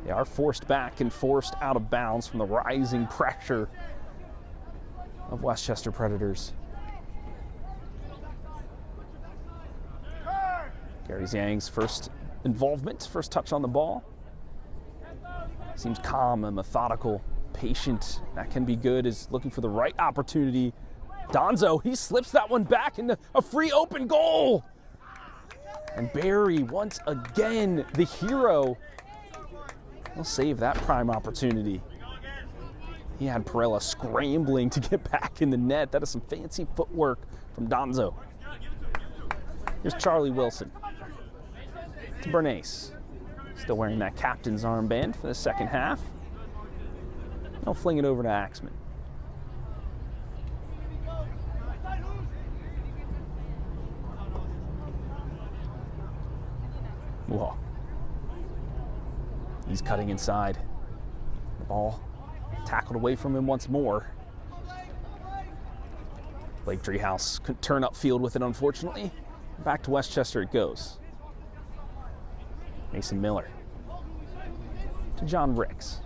They are forced back and forced out of bounds from the rising pressure of Westchester Predators. Gary Zhang's first involvement, first touch on the ball. Seems calm and methodical, patient. That can be good, is looking for the right opportunity. Donzo, he slips that one back into a free open goal. And Barry, once again, the hero, will save that prime opportunity. He had Perella scrambling to get back in the net. That is some fancy footwork from Donzo. Here's Charlie Wilson to Bernays. Still wearing that captain's armband for the second half. He'll fling it over to Axman. Whoa. He's cutting inside. The ball tackled away from him once more. Blake Treehouse couldn't turn upfield with it, unfortunately. Back to Westchester it goes. Mason Miller to John Ricks.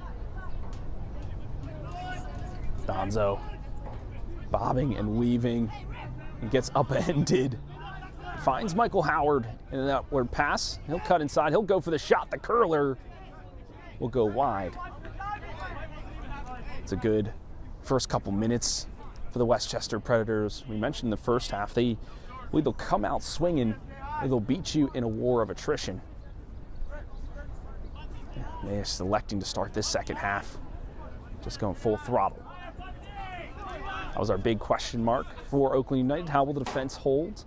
Donzo bobbing and weaving and gets upended. Finds Michael Howard in an outward pass. He'll cut inside. He'll go for the shot. The curler will go wide. It's a good first couple minutes for the Westchester Predators. We mentioned in the first half, they'll come out swinging, or they'll beat you in a war of attrition. They're selecting to start this second half, just going full throttle. That was our big question mark for Oaklyn United. How will the defense hold?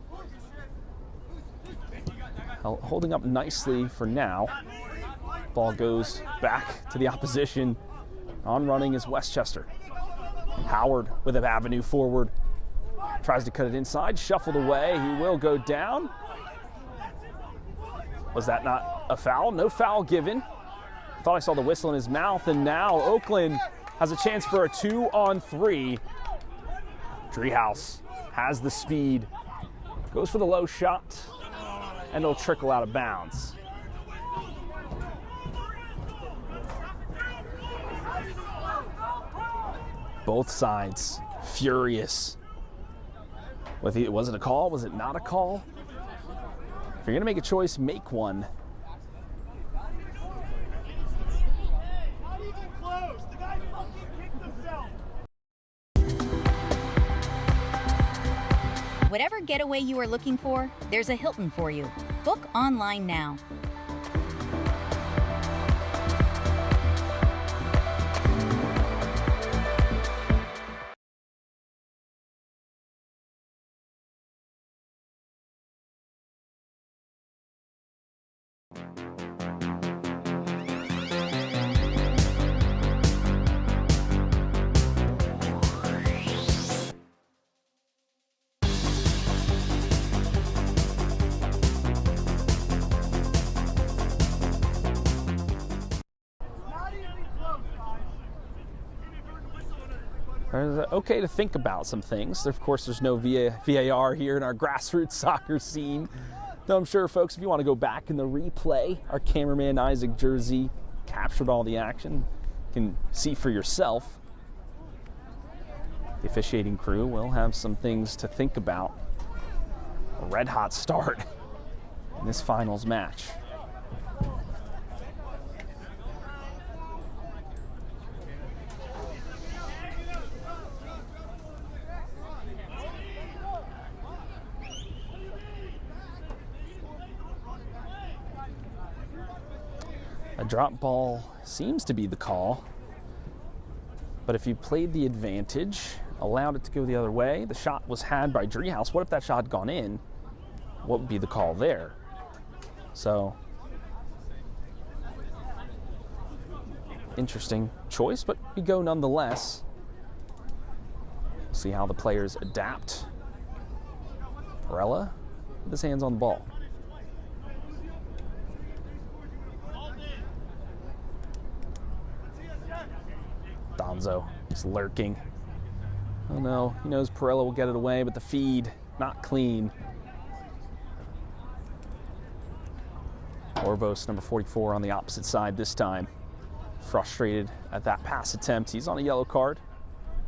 Holding up nicely for now. Ball goes back to the opposition. On running is Westchester. Howard with an avenue forward. Tries to cut it inside, shuffled away. He will go down. Was that not a foul? No foul given. Thought I saw the whistle in his mouth, and now Oaklyn has a chance for a 2-on-3. Driehaus has the speed, goes for the low shot, and it'll trickle out of bounds. Both sides furious. Was it a call? Was it not a call? If you're gonna make a choice, make one. Whatever getaway you are looking for, there's a Hilton for you. Book online now. It's okay to think about some things. Of course, there's no VAR here in our grassroots soccer scene. Though I'm sure, folks, if you want to go back in the replay, our cameraman Isaac Jersey captured all the action. You can see for yourself. The officiating crew will have some things to think about. A red-hot start in this finals match. A drop ball seems to be the call, but if you played the advantage, allowed it to go the other way, the shot was had by Driehaus. What if that shot had gone in? What would be the call there? So, interesting choice, but we go nonetheless. See how the players adapt. Perella with his hands on the ball. Donzo is lurking. Oh no, he knows Perella will get it away, but the feed, not clean. Orvos, number 44, on the opposite side this time. Frustrated at that pass attempt. He's on a yellow card.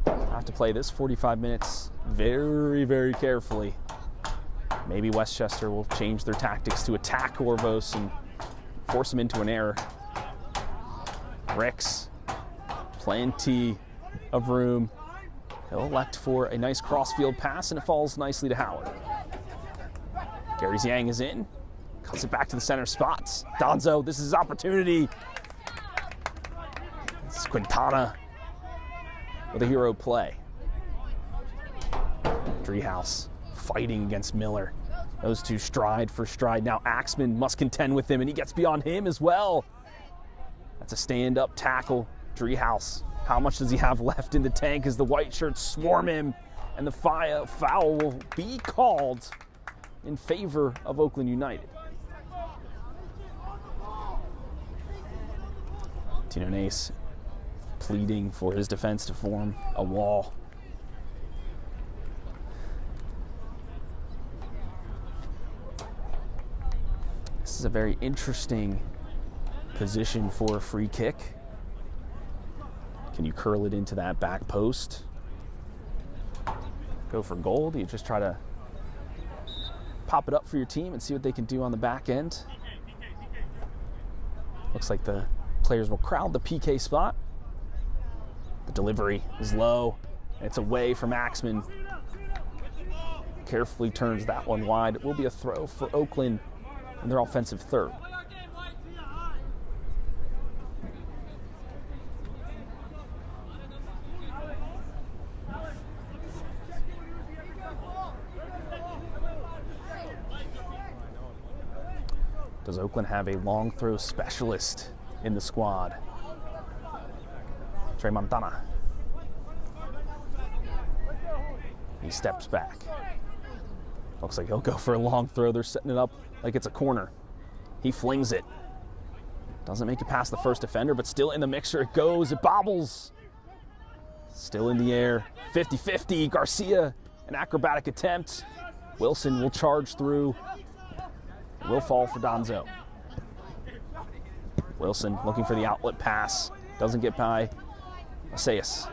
Have to play this 45 minutes very, very carefully. Maybe Westchester will change their tactics to attack Orvos and force him into an error. Ricks. Plenty of room. He'll elect for a nice crossfield pass, and it falls nicely to Howard. Gary Zhang is in. Cuts it back to the center spots. Donzo, this is his opportunity. It's Quintana with a hero play. Driehaus fighting against Miller. Those two stride for stride. Now Axman must contend with him, and he gets beyond him as well. That's a stand-up tackle. Driehaus, how much does he have left in the tank as the white shirts swarm him, and the foul will be called in favor of Oakland United. Tino Nace pleading for his defense to form a wall. This is a very interesting position for a free kick. Can you curl it into that back post? Go for goal? Do you just try to pop it up for your team and see what they can do on the back end? Looks like the players will crowd the PK spot. The delivery is low. It's away from Axman. Carefully turns that one wide. It will be a throw for Oakland in their offensive third. Does Oakland have a long throw specialist in the squad? Trey Montana. He steps back. Looks like he'll go for a long throw. They're setting it up like it's a corner. He flings it. Doesn't make it past the first defender, but still in the mixer it goes. It bobbles. Still in the air. 50-50. Garcia, an acrobatic attempt. Wilson will charge through. Will fall for Donzo. Wilson looking for the outlet pass. Doesn't get by Asayas.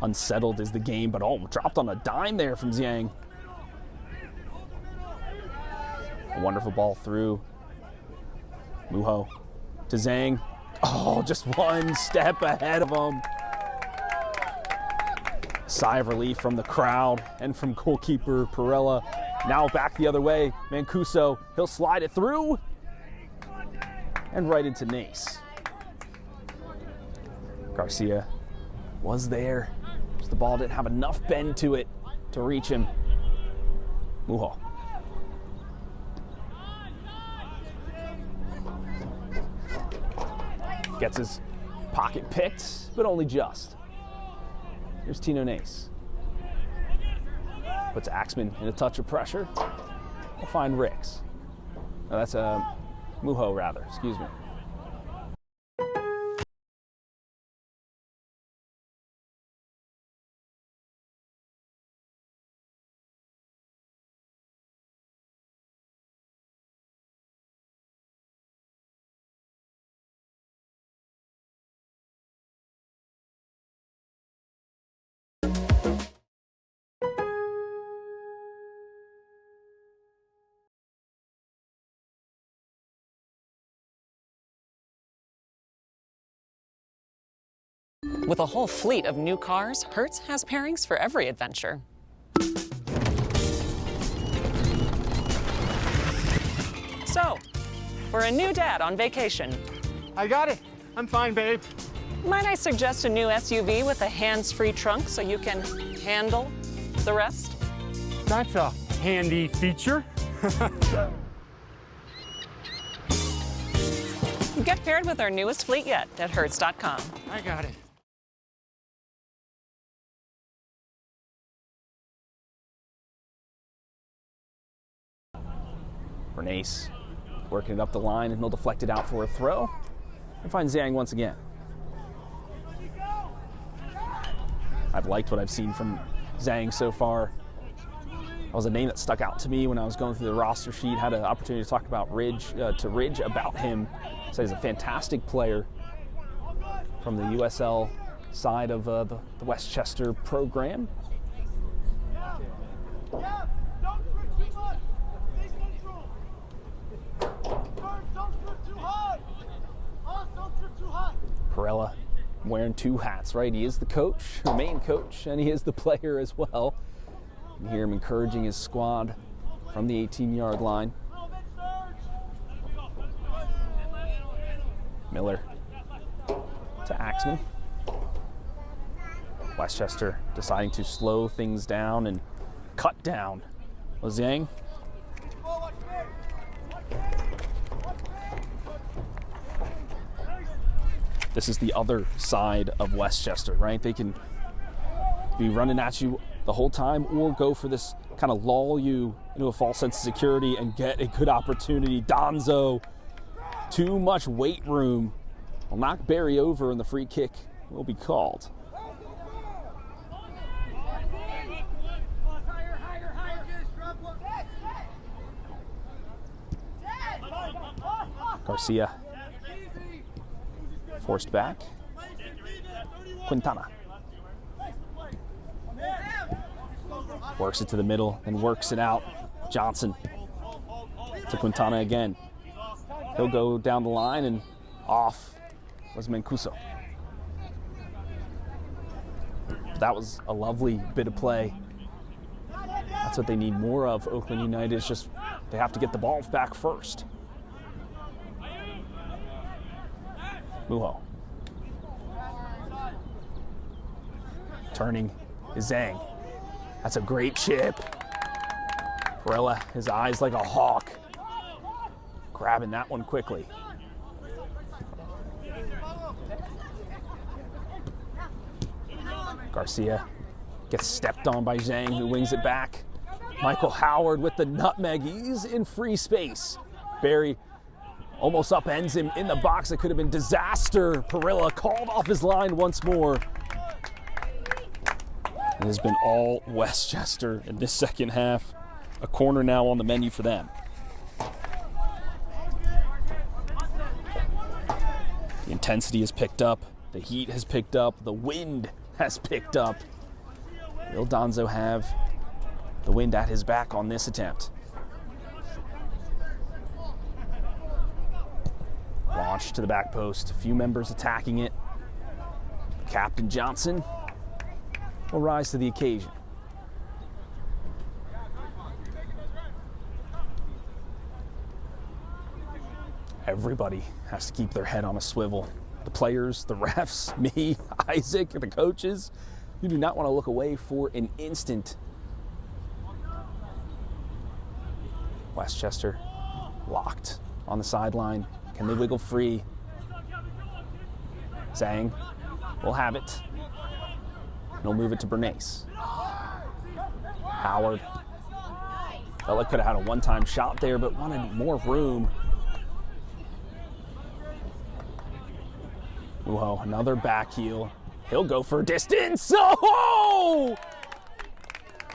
Unsettled is the game, but dropped on a dime there from Zhang. A wonderful ball through. Muho to Zhang. Oh, just one step ahead of him. Sigh of relief from the crowd and from goalkeeper Perella. Now back the other way. Mancuso, he'll slide it through. And right into Nace. Garcia was there. Just the ball didn't have enough bend to it to reach him. Muho. Gets his pocket picked, but only just. Here's Tino Nace. Puts Axman in a touch of pressure. We'll find Ricks. No, that's Muho rather, excuse me. With a whole fleet of new cars, Hertz has pairings for every adventure. So, for a new dad on vacation. I got it. I'm fine, babe. Might I suggest a new SUV with a hands-free trunk so you can handle the rest? That's a handy feature. Get paired with our newest fleet yet at Hertz.com. I got it. Bernace working it up the line, and he'll deflect it out for a throw. And find Zhang once again. I've liked what I've seen from Zhang so far. That was a name that stuck out to me when I was going through the roster sheet. Had an opportunity to talk about Ridge about him. So he's a fantastic player from the USL side of the Westchester program. Perella wearing two hats, right? He is the coach, the main coach, and he is the player as well. You hear him encouraging his squad from the 18-yard line. Miller to Axman. Westchester deciding to slow things down and cut down Zhang. This is the other side of Westchester, right? They can be running at you the whole time or go for this kind of lull you into a false sense of security and get a good opportunity. Donzo, too much weight room. Will knock Barry over and the free kick will be called. Garcia forced back. Quintana works it to the middle and works it out. Johnson to Quintana again. He'll go down the line and off was Mancuso. That was a lovely bit of play. That's what they need more of, Oakland United. It's just they have to get the ball back first. Muho. Turning is Zhang. That's a great chip. Perella, his eyes like a hawk. Grabbing that one quickly. Garcia Gets stepped on by Zhang, who wings it back. Michael Howard with the nutmeg. He's in free space. Barry almost upends him in the box. It could have been disaster. Perilla called off his line once more. It has been all Westchester in this second half. A corner now on the menu for them. The intensity has picked up. The heat has picked up. The wind has picked up. Will Donzo have the wind at his back on this attempt? Launch to the back post. A few members attacking it. Captain Johnson will rise to the occasion. Everybody has to keep their head on a swivel. The players, the refs, me, Isaac, the coaches. You do not want to look away for an instant. Westchester locked on the sideline. Can they wiggle free? Zhang will have it. He'll move it to Bernays. Howard. Felt like could have had a one-time shot there, but wanted more room. Whoa, another back heel. He'll go for distance. Oh!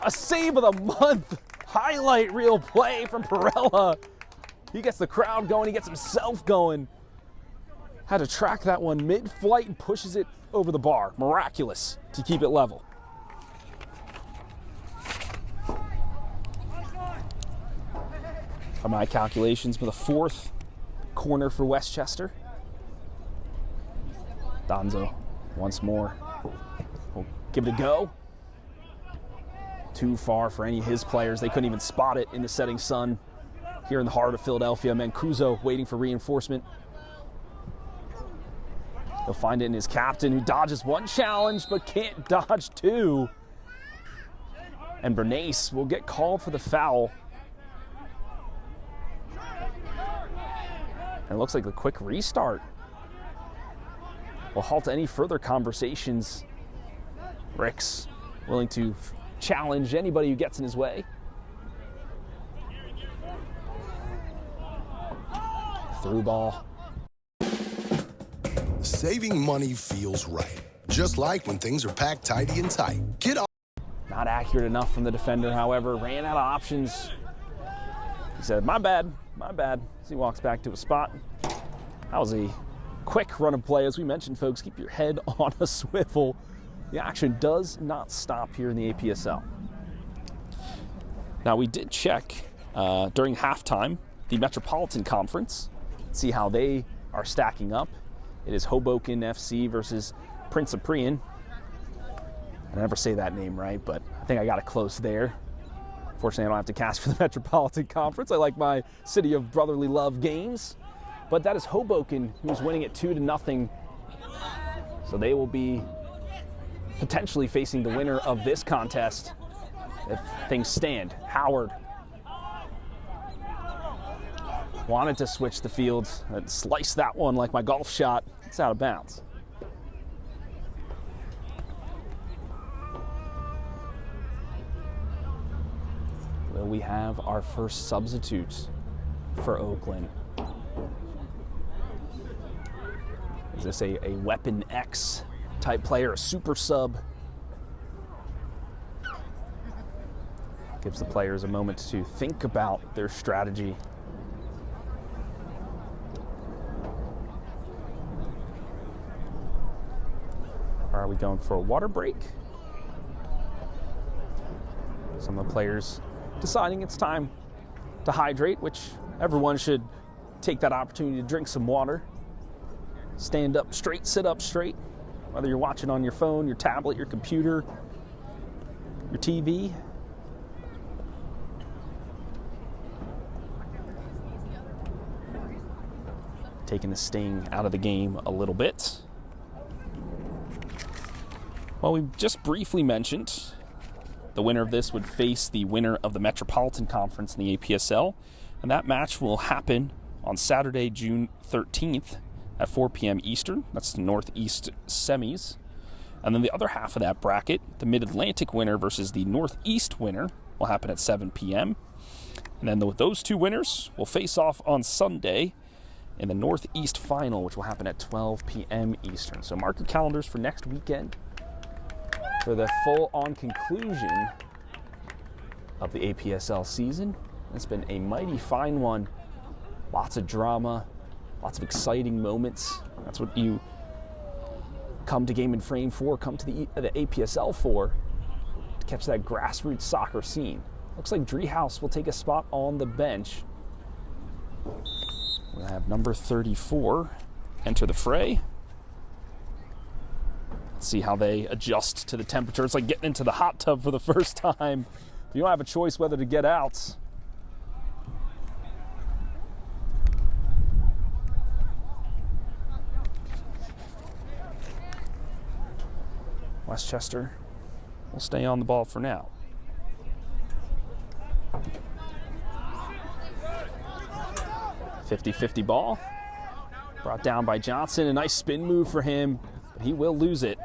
A save of the month. Highlight reel play from Perella. He gets the crowd going. He gets himself going. Had to track that one mid-flight and pushes it over the bar. Miraculous to keep it level. By my calculations, with a fourth corner for Westchester. Donzo once more. We'll give it a go. Too far for any of his players. They couldn't even spot it in the setting sun here in the heart of Philadelphia. Mancuso waiting for reinforcement. He'll find it in his captain, who dodges one challenge but can't dodge two. And Bernays will get called for the foul. And it looks like the quick restart will halt any further conversations. Rick's willing to challenge anybody who gets in his way. Through ball. Saving money feels right. Just like when things are packed tidy and tight. Get off. Not accurate enough from the defender, however. Ran out of options. He said, my bad, as he walks back to a spot. That was a quick run of play. As we mentioned, folks, keep your head on a swivel. The action does not stop here in the APSL. Now, we did check during halftime the Metropolitan Conference, see how they are stacking up. It is Hoboken FC versus Prince of Priyan. I never say that name right, but I think I got it close there. Fortunately, I don't have to cast for the Metropolitan Conference. I like my City of Brotherly Love games. But that is Hoboken, who's winning it 2-0. So they will be potentially facing the winner of this contest if things stand. Howard wanted to switch the field and slice that one like my golf shot. It's out of bounds. Will we have our first substitute for Oaklyn? Is this a Weapon X type player, a super sub? Gives the players a moment to think about their strategy. Are we going for a water break? Some of the players deciding it's time to hydrate, which everyone should take that opportunity to drink some water. Stand up straight, sit up straight, whether you're watching on your phone, your tablet, your computer, your TV. Taking the sting out of the game a little bit. Well, we just briefly mentioned the winner of this would face the winner of the Metropolitan Conference in the APSL, and that match will happen on Saturday, June 13th at 4 p.m. Eastern. That's the Northeast semis. And then the other half of that bracket, the Mid-Atlantic winner versus the Northeast winner, will happen at 7 p.m. And then those two winners will face off on Sunday in the Northeast final, which will happen at 12 p.m. Eastern. So mark your calendars for next weekend for the full-on conclusion of the APSL season. It's been a mighty fine one. Lots of drama, lots of exciting moments. That's what you come to Game and Frame for, come to the APSL for, to catch that grassroots soccer scene. Looks like Driehaus will take a spot on the bench. We'll have number 34 enter the fray. Let's see how they adjust to the temperature. It's like getting into the hot tub for the first time. You don't have a choice whether to get out. Westchester will stay on the ball for now. .50-50 ball. Brought down by Johnson. A nice spin move for him, but he will lose it.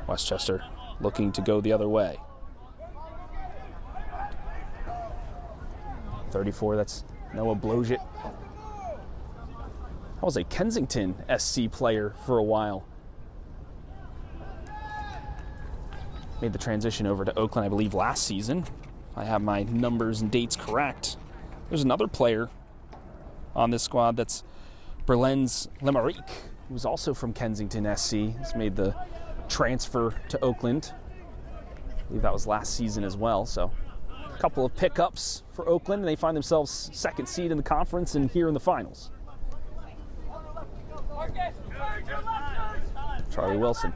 Westchester looking to go the other way. 34, that's Noah Blojit. I was a Kensington SC player for a while. Made the transition over to Oaklyn, I believe, last season. If I have my numbers and dates correct. There's another player on this squad that's Berlens Lemaric, who's also from Kensington SC. He's made the transfer to Oakland. I believe that was last season as well. So a couple of pickups for Oakland, and they find themselves second seed in the conference and here in the finals. Charlie Wilson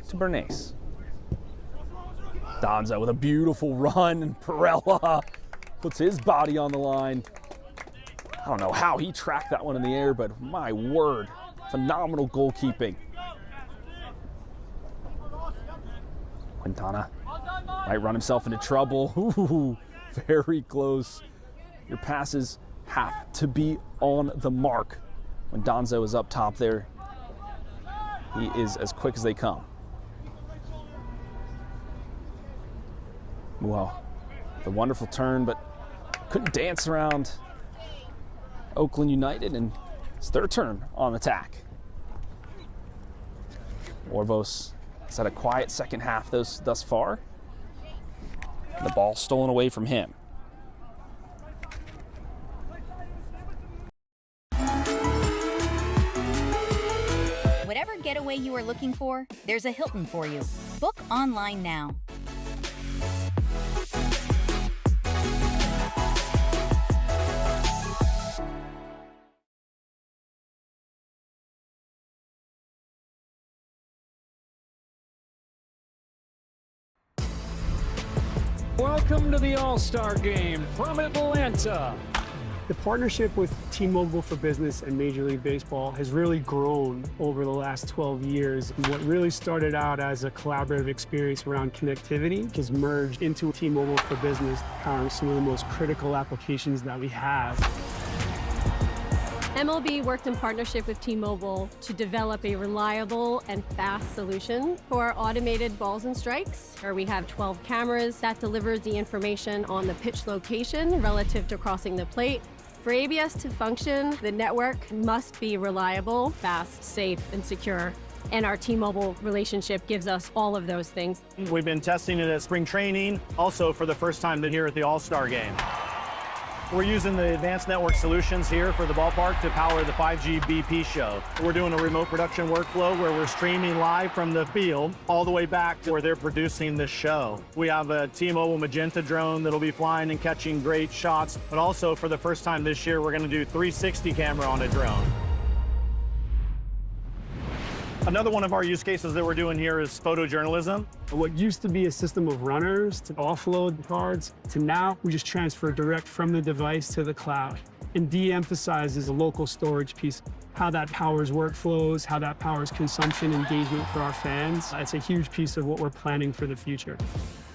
to Bernays. Donzo with a beautiful run, and Perella puts his body on the line. I don't know how he tracked that one in the air, but my word, phenomenal goalkeeping. Quintana might run himself into trouble. Ooh, very close. Your passes have to be on the mark. When Donzo is up top there, he is as quick as they come. Well, the wonderful turn, but couldn't dance around Oakland United, and it's their turn on attack. Orvos has had a quiet second half thus far. The ball stolen away from him. Whatever getaway you are looking for, there's a Hilton for you. Book online now. Welcome to the All-Star Game from Atlanta. The partnership with T-Mobile for Business and Major League Baseball has really grown over the last 12 years. What really started out as a collaborative experience around connectivity has merged into T-Mobile for Business, powering some of the most critical applications that we have. MLB worked in partnership with T-Mobile to develop a reliable and fast solution for automated balls and strikes, where we have 12 cameras that delivers the information on the pitch location relative to crossing the plate. For ABS to function, the network must be reliable, fast, safe, and secure. And our T-Mobile relationship gives us all of those things. We've been testing it at spring training, also for the first time here at the All-Star Game. We're using the advanced network solutions here for the ballpark to power the 5G BP show. We're doing a remote production workflow where we're streaming live from the field all the way back to where they're producing this show. We have a T-Mobile Magenta drone that'll be flying and catching great shots, but also for the first time this year, we're gonna do 360 camera on a drone. Another one of our use cases that we're doing here is photojournalism. What used to be a system of runners to offload cards, to now we just transfer direct from the device to the cloud. And de-emphasizes the local storage piece, how that powers workflows, how that powers consumption engagement for our fans. It's a huge piece of what we're planning for the future.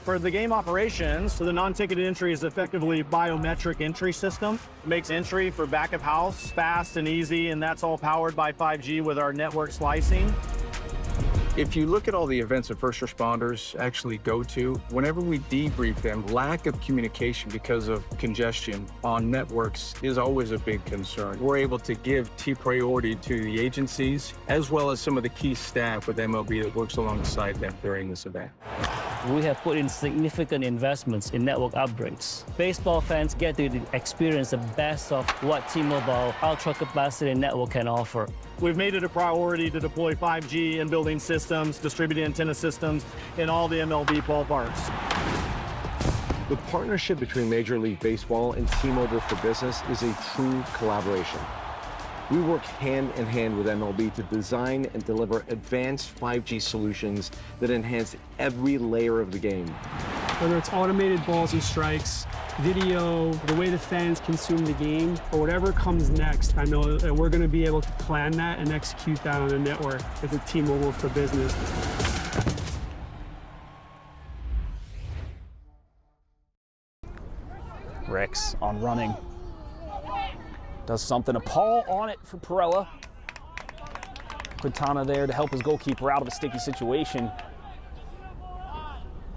For the game operations, so the non-ticketed entry is effectively biometric entry system. It makes entry for back of house fast and easy, and that's all powered by 5G with our network slicing. If you look at all the events that first responders actually go to, whenever we debrief them, lack of communication because of congestion on networks is always a big concern. We're able to give priority to the agencies as well as some of the key staff with MLB that works alongside them during this event. We have put in significant investments in network upgrades. Baseball fans get to experience the best of what T-Mobile Ultra Capacity Network can offer. We've made it a priority to deploy 5G in building systems, distributed antenna systems in all the MLB ballparks. The partnership between Major League Baseball and T-Mobile for Business is a true collaboration. We work hand in hand with MLB to design and deliver advanced 5G solutions that enhance every layer of the game. Whether it's automated balls and strikes, video, the way the fans consume the game, or whatever comes next, I know that we're going to be able to plan that and execute that on the network with the T-Mobile for Business. Ricks on running. Does something. A Paul on it for Perella. Quintana there to help his goalkeeper out of a sticky situation.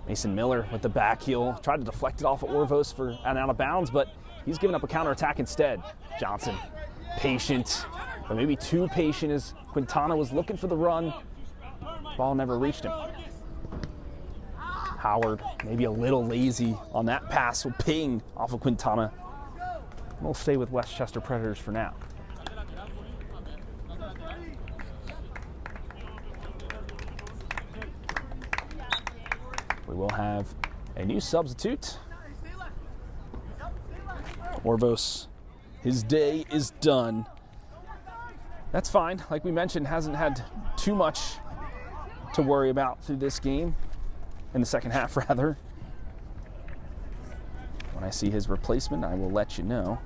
Mason Miller with the back heel. Tried to deflect it off at Orvos for an out of bounds, but he's giving up a counterattack instead. Johnson, patient, but maybe too patient as Quintana was looking for the run. Ball never reached him. Howard, maybe a little lazy on that pass, will ping off of Quintana. We'll stay with Westchester Predators for now. We will have a new substitute. Orvos, his day is done. That's fine. Like we mentioned, hasn't had too much to worry about through this game, in the second half rather. When I see his replacement, I will let you know.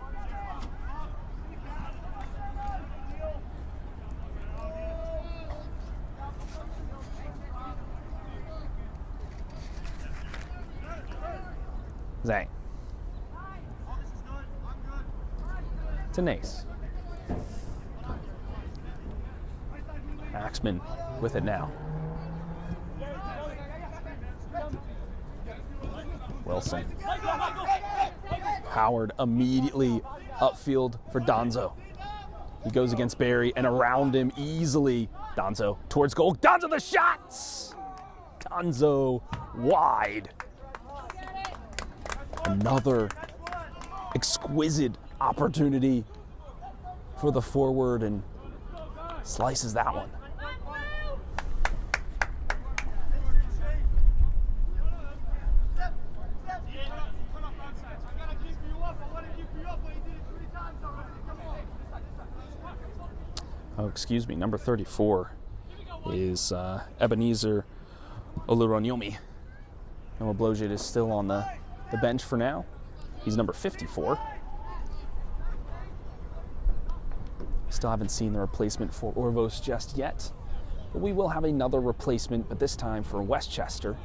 Zhang. To Nace. Axman with it now. Wilson. Howard immediately upfield for Donzo. He goes against Barry and around him easily. Donzo towards goal. Donzo the shots! Donzo wide. Another exquisite opportunity for the forward and slices that one. Oh, excuse me, number 34 is Ebenezer Oluronyomi. Noah Blojit is still on the bench for now. He's number 54. Still haven't seen the replacement for Orvos just yet, but we will have another replacement, but this time for Westchester,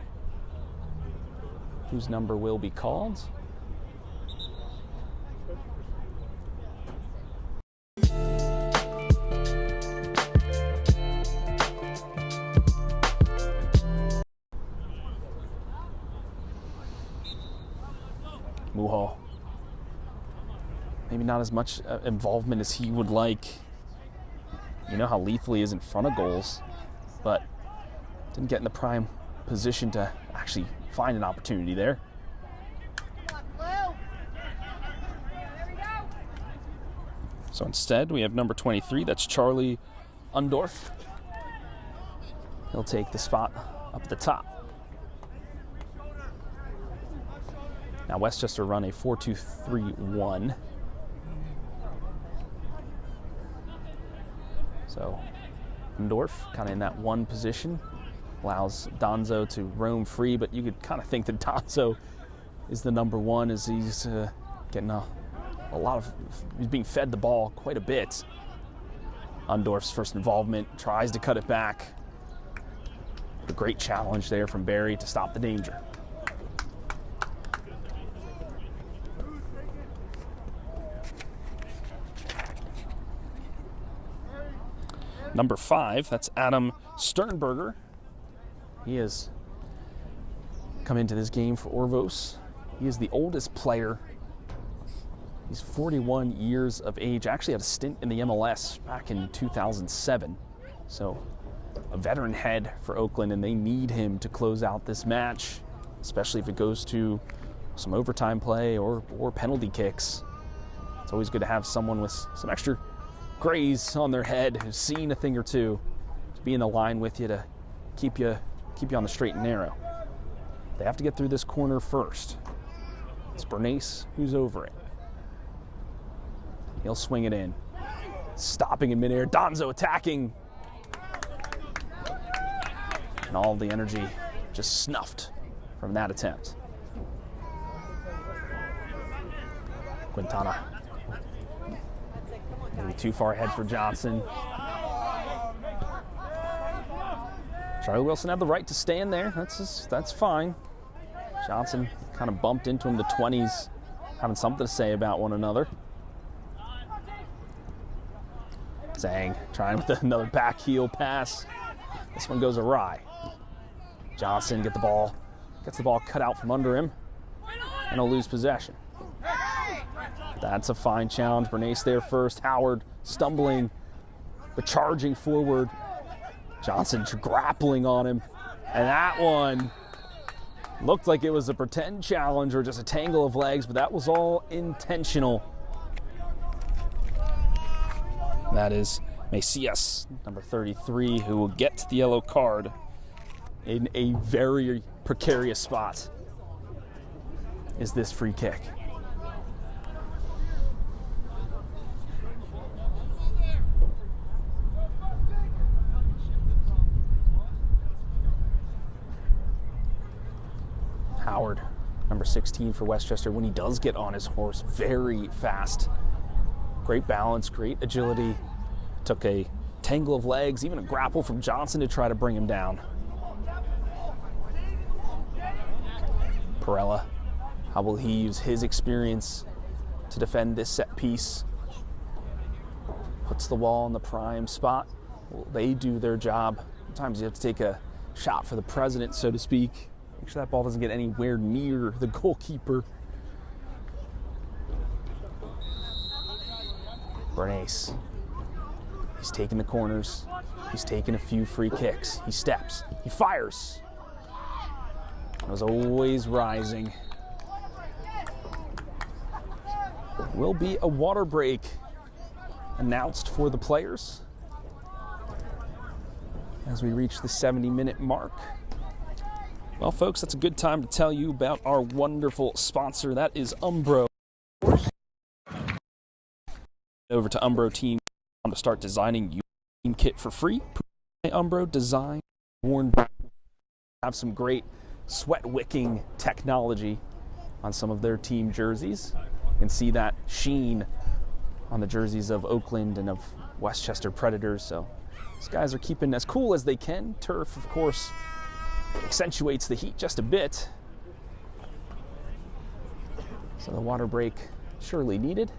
whose number will be called. Muhal. Maybe not as much involvement as he would like. You know how lethal he is in front of goals, but didn't get in the prime position to actually find an opportunity there. So instead, we have number 23. That's Charlie Undorf. He'll take the spot up at the top. Now Westchester run a 4-2-3-1. So Ndorf kind of in that one position, allows Donzo to roam free, but you could kind of think that Donzo is the number one as he's getting a lot of, he's being fed the ball quite a bit. Undorf's first involvement, tries to cut it back. A great challenge there from Barry to stop the danger. number 5. That's Adam Sternberger. He has come into this game for Orvos. He is the oldest player. He's 41 years of age. Actually had a stint in the MLS back in 2007. So a veteran head for Oaklyn, and they need him to close out this match, especially if it goes to some overtime play or penalty kicks. It's always good to have someone with some extra grays on their head who's seen a thing or two to be in the line with you to keep you on the straight and narrow. They have to get through this corner first. It's Bernace who's over it. He'll swing it in. Stopping in midair. Donzo attacking. And all the energy just snuffed from that attempt. Quintana. Maybe too far ahead for Johnson. Charlie Wilson had the right to stand there. That's fine. Johnson kind of bumped into him, the 20s, having something to say about one another. Zhang trying with another back heel pass. This one goes awry. Johnson gets the ball cut out from under him, and he'll lose possession. That's a fine challenge. Bernace there first. Howard stumbling, but charging forward. Johnson grappling on him, and that one looked like it was a pretend challenge or just a tangle of legs, but that was all intentional. That is Macias, number 33, who will get the yellow card in a very precarious spot. Is this free kick? Howard, number 16 for Westchester, when he does get on his horse, very fast. Great balance, great agility. Took a tangle of legs, even a grapple from Johnson to try to bring him down. Perella, how will he use his experience to defend this set piece? Puts the wall in the prime spot. Well, they do their job. Sometimes you have to take a shot for the president, so to speak. Make sure that ball doesn't get anywhere near the goalkeeper. Bernace. He's taking the corners. He's taking a few free kicks. He steps. He fires. It was always rising. Will be a water break announced for the players as we reach the 70-minute mark. Well, folks, that's a good time to tell you about our wonderful sponsor. That is Umbro. Over to Umbro Team to start designing your team kit for free. Umbro design, worn, have some great sweat wicking technology on some of their team jerseys. You can see that sheen on the jerseys of Oakland and of Westchester Predators. So these guys are keeping as cool as they can. Turf, of course, accentuates the heat just a bit. So the water break surely needed.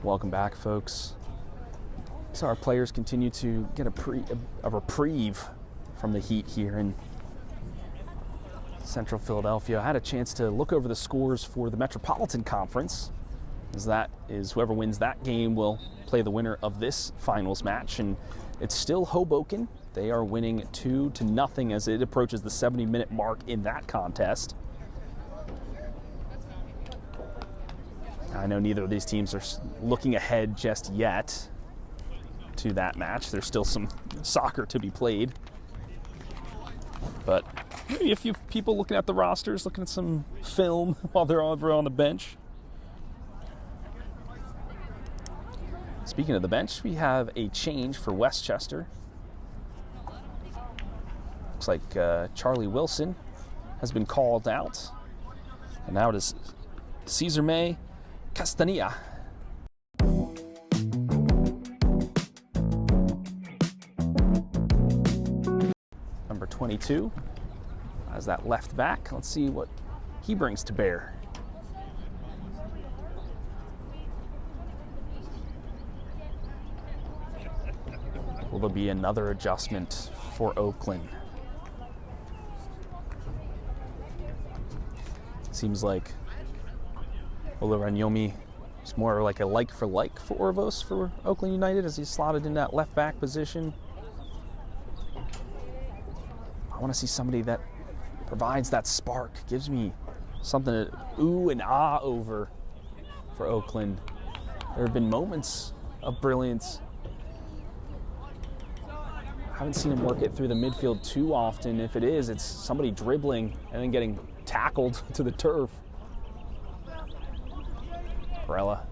Welcome back, folks. So our players continue to get a reprieve from the heat here in Central Philadelphia. I had a chance to look over the scores for the Metropolitan Conference. as that is whoever wins that game will play the winner of this finals match. And it's still Hoboken. They are winning 2-0 as it approaches the 70-minute mark in that contest. I know neither of these teams are looking ahead just yet to that match. There's still some soccer to be played. But maybe a few people looking at the rosters, looking at some film while they're over on the bench. Speaking of the bench, we have a change for Westchester. Looks like Charlie Wilson has been called out. And now it is Cesar May Castanilla. Number 22 as that left back. Let's see what he brings to bear. Will there be another adjustment for Oaklyn? Seems like Olaranyomi is more like a like for Orvos for Oaklyn United as he's slotted in that left back position. I want to see somebody that provides that spark, gives me something to ooh and ah over for Oaklyn. There have been moments of brilliance. I haven't seen him work it through the midfield too often. If it is, it's somebody dribbling and then getting tackled to the turf. Perella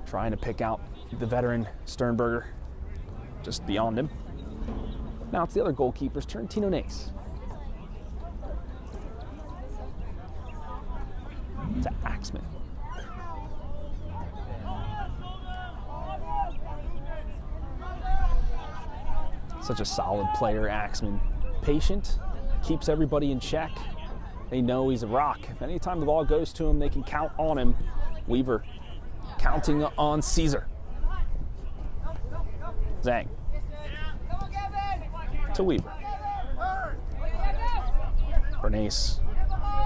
trying to pick out the veteran Sternberger, just beyond him. Now it's the other goalkeeper's turn, Tino Nace. To Axman. Such a solid player, Axman. Patient, keeps everybody in check. They know he's a rock. Anytime the ball goes to him, they can count on him. Weaver counting on Caesar. Zhang. To Weaver. Bernace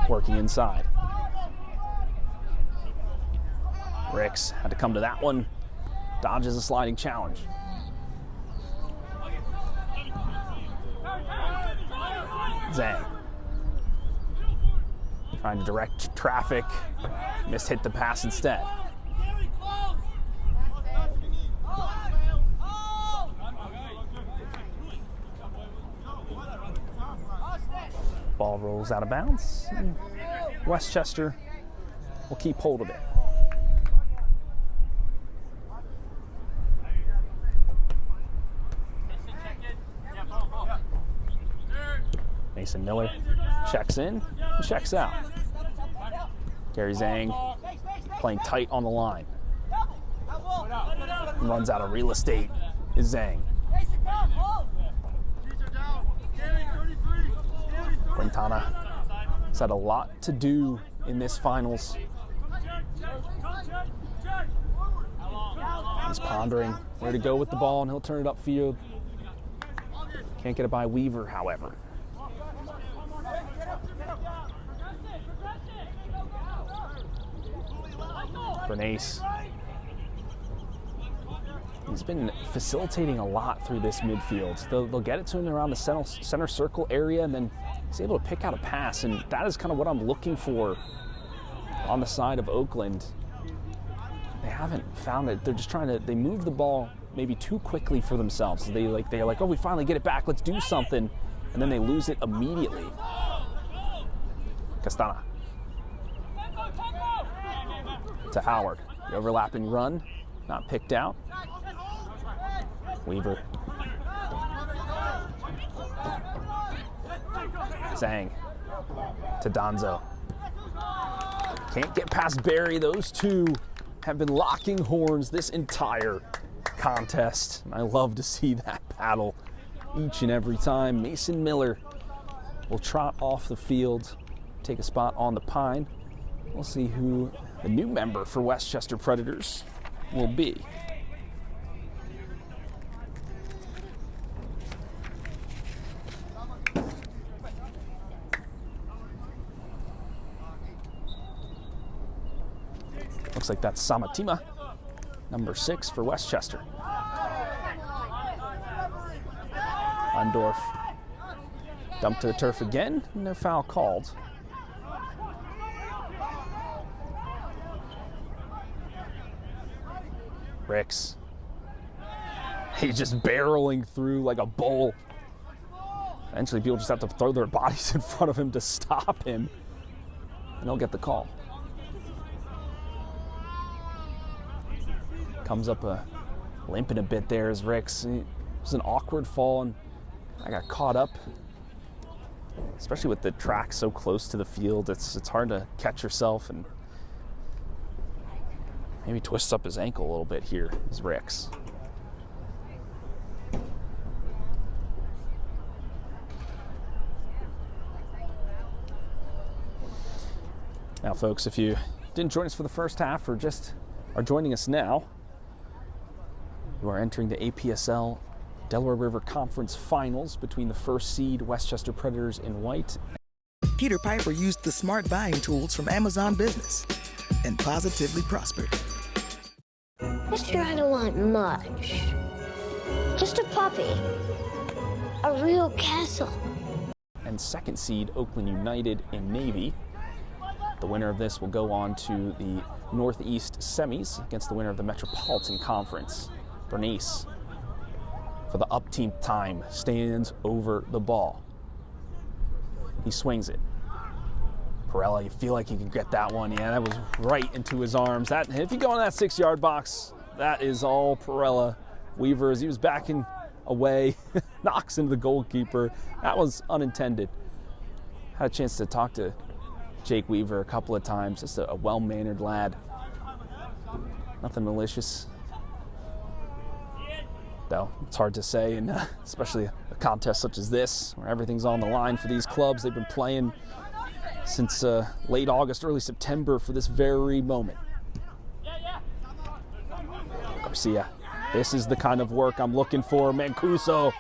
working inside. Ricks had to come to that one. Dodges a sliding challenge. Zhang. Trying to direct traffic. Hit the pass instead. Ball rolls out of bounds. Westchester will keep hold of it. Mason Miller checks in and checks out. Gary Zhang playing tight on the line. Runs out of real estate is Zhang. Quintana has had a lot to do in this finals. He's pondering where to go with the ball, and he'll turn it upfield. Can't get it by Weaver, however. Bernace. He's been facilitating a lot through this midfield. They'll get it to him around the center circle area, and then he's able to pick out a pass, and that is kind of what I'm looking for on the side of Oakland. They haven't found it. They're just they move the ball maybe too quickly for themselves. They're like, oh, we finally get it back, let's do something, and then they lose it immediately. Castana. To Howard. The overlapping run, not picked out. Weaver. Zhang. To Donzo. Can't get past Barry. Those two have been locking horns this entire contest. I love to see that battle each and every time. Mason Miller will trot off the field, take a spot on the pine. We'll see who the new member for Westchester Predators will be. Looks like that's Samatima, number 6 for Westchester. Lundorf dumped to the turf again, no foul called. Ricks. He's just barreling through like a bull. Eventually people just have to throw their bodies in front of him to stop him, and he'll get the call. Comes up limping a bit there as Ricks. It was an awkward fall, and I got caught up. Especially with the track so close to the field, it's hard to catch yourself, and maybe twists up his ankle a little bit here as Ricks. Now, folks, if you didn't join us for the first half or just are joining us now, you are entering the APSL Delaware River Conference Finals between the first seed Westchester Predators in white. Peter Piper used the smart buying tools from Amazon Business and positively prospered. Mister, I don't want much. Just a puppy. A real castle. And second seed Oaklyn United in Navy. The winner of this will go on to the Northeast semis against the winner of the Metropolitan Conference. Bernice, for the up-team time, stands over the ball. He swings it. Perella, you feel like he can get that one. Yeah, that was right into his arms. That, if you go in that 6-yard box, that is all Perella. Weaver, as he was backing away, knocks into the goalkeeper. That was unintended. Had a chance to talk to Jake Weaver a couple of times. Just a well-mannered lad. Nothing malicious. Though it's hard to say, and especially a contest such as this, where everything's on the line for these clubs. They've been playing since late August, early September for this very moment. Garcia, this is the kind of work I'm looking for. Mancuso.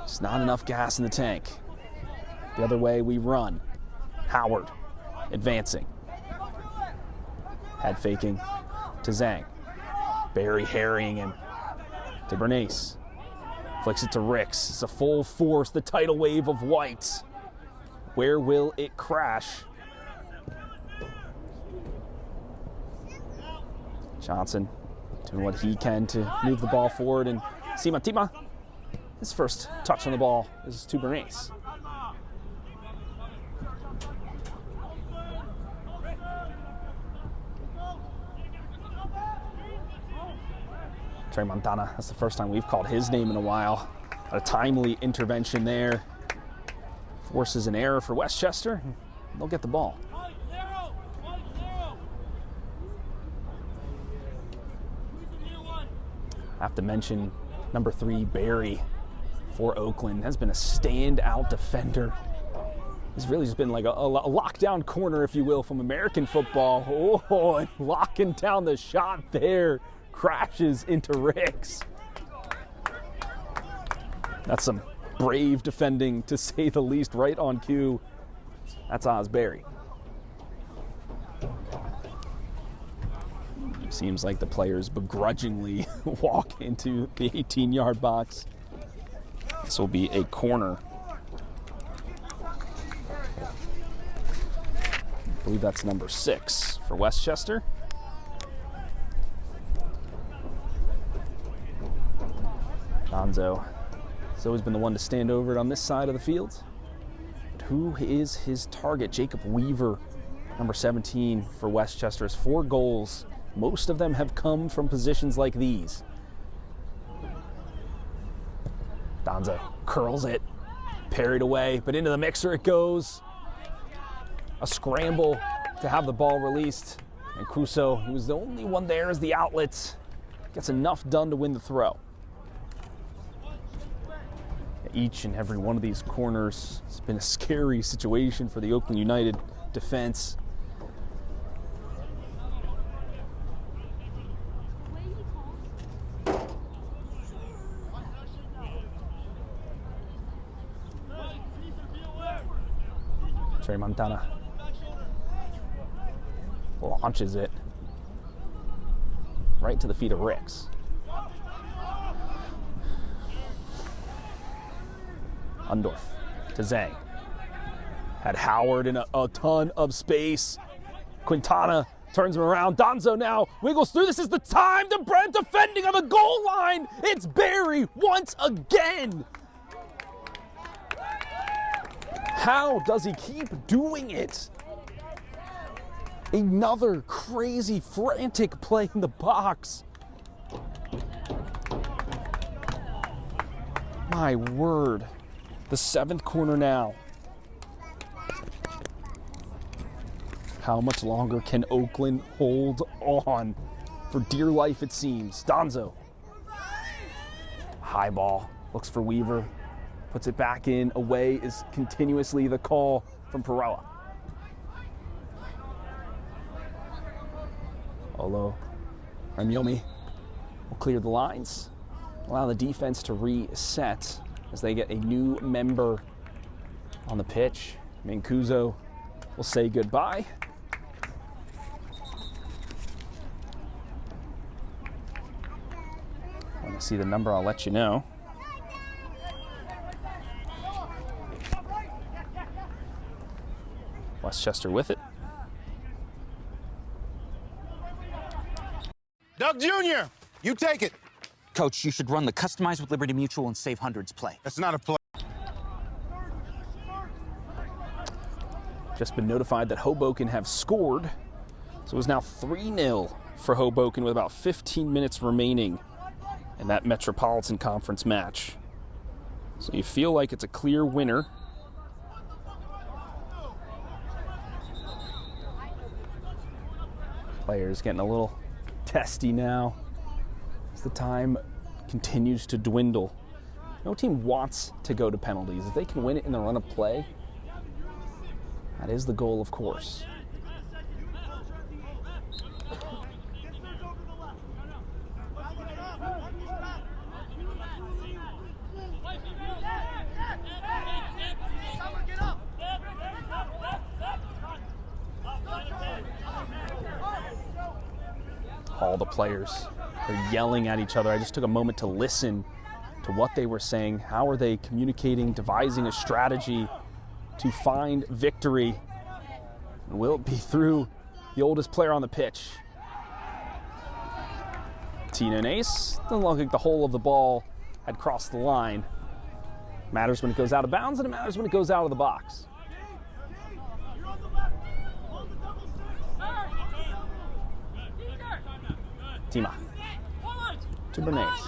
Just not enough gas in the tank. The other way we run. Howard advancing. Head faking to Zhang. Barry harrying him to Bernace. Flicks it to Ricks. It's a full force, the tidal wave of white. Where will it crash? Johnson doing what he can to move the ball forward, and Samatima, his first touch on the ball is to Bernace. Trey Montana, that's the first time we've called his name in a while. A timely intervention there. Forces an error for Westchester. They'll get the ball. I have to mention number 3, Barry, for Oaklyn. Has been a standout defender. He's really just been like a lockdown corner, if you will, from American football. Oh, and locking down the shot there. Crashes into Ricks. That's some brave defending, to say the least, right on cue. That's Osberry. Seems like the players begrudgingly walk into the 18-yard box. This will be a corner. I believe that's number 6 for Westchester. Gonzo has always been the one to stand over it on this side of the field. But who is his target? Jacob Weaver, number 17 for Westchester, has 4 goals. Most of them have come from positions like these. Donzo curls it, parried away, but into the mixer it goes. A scramble to have the ball released. And Cuso, who was the only one there as the outlet, gets enough done to win the throw. Each and every one of these corners has been a scary situation for the Oaklyn United defense. Trey Montana launches it right to the feet of Ricks. Undorf to Zhang. Had Howard in a ton of space. Quintana turns him around. Donzo now wiggles through. This is the time. The Brent defending on the goal line. It's Barry once again. How does he keep doing it? Another crazy, frantic play in the box. My word. The 7th corner now. How much longer can Oaklyn hold on? For dear life, it seems. Donzo. High ball. Looks for Weaver. Puts it back in. Away is continuously the call from Perella. Olo. Ramyomi will clear the lines. Allow the defense to reset as they get a new member on the pitch. Mancuso will say goodbye. When I see the number, I'll let you know. Westchester with it. Doug Jr., you take it. Coach, you should run the Customize with Liberty Mutual and Save Hundreds play. That's not a play. Just been notified that Hoboken have scored. So it's now 3-0 for Hoboken with about 15 minutes remaining in that Metropolitan Conference match. So you feel like it's a clear winner. Players getting a little testy now as the time continues to dwindle. No team wants to go to penalties. If they can win it in the run of play, that is the goal, of course. All the players are yelling at each other. I just took a moment to listen to what they were saying. How are they communicating, devising a strategy to find victory? And will it be through the oldest player on the pitch? Tina and Ace, doesn't look like the whole of the ball had crossed the line. Matters when it goes out of bounds, and it matters when it goes out of the box. Tima to Bernays.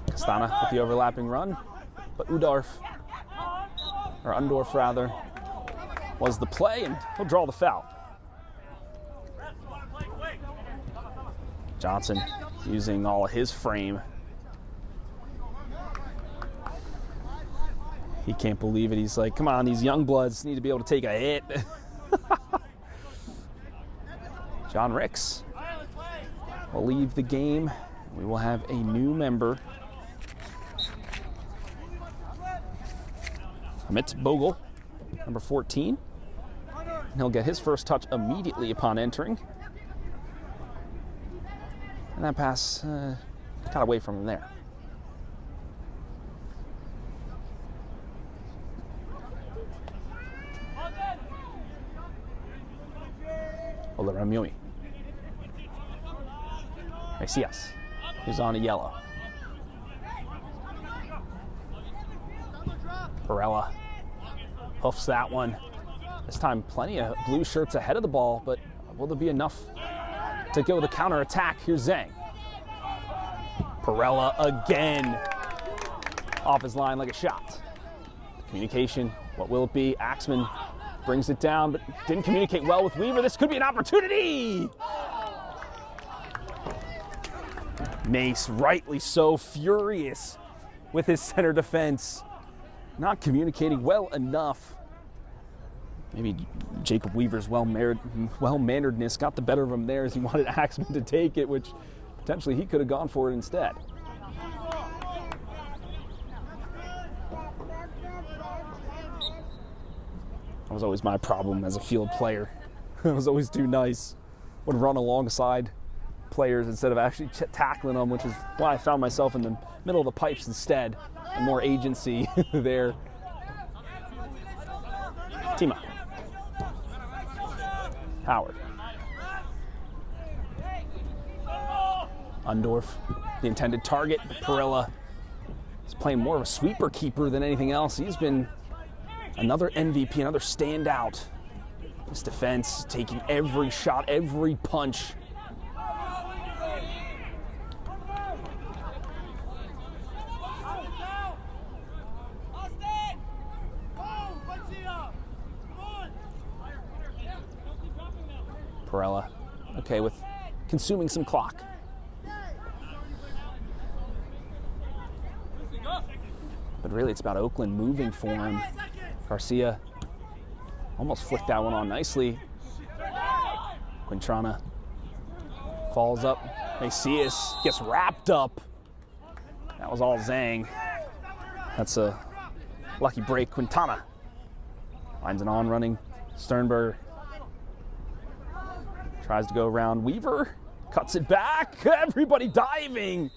Castana with the overlapping run, but Undorf rather, was the play, and he'll draw the foul. Johnson using all of his frame. He can't believe it. He's like, come on, these young bloods need to be able to take a hit. John Ricks will leave the game. We will have a new member. Amit Bogle, number 14. And he'll get his first touch immediately upon entering. And that pass got away from him there. Olaramiumi. Mesias, who's on a yellow. Perella hoofs that one. This time plenty of blue shirts ahead of the ball, but will there be enough to go the counter attack? Here's Zhang. Perella again. Off his line like a shot. Communication, what will it be? Axman brings it down, but didn't communicate well with Weaver. This could be an opportunity. Mace, rightly so, furious with his center defense. Not communicating well enough. Maybe Jacob Weaver's well-manneredness got the better of him there as he wanted Axman to take it, which potentially he could have gone for it instead. That was always my problem as a field player. I was always too nice. Would run alongside players instead of actually tackling them, which is why I found myself in the middle of the pipes instead. And more agency there. Tima. Howard. Undorf, the intended target. Perella is playing more of a sweeper keeper than anything else. He's been another MVP, another standout. This defense taking every shot, every punch. Perella, okay with consuming some clock. But really it's about Oaklyn moving for him. Garcia almost flicked that one on nicely. Quintana falls up. Macias gets wrapped up. That was all Zhang. That's a lucky break. Quintana finds an on-running Sternberger. Tries to go around Weaver. Cuts it back. Everybody diving.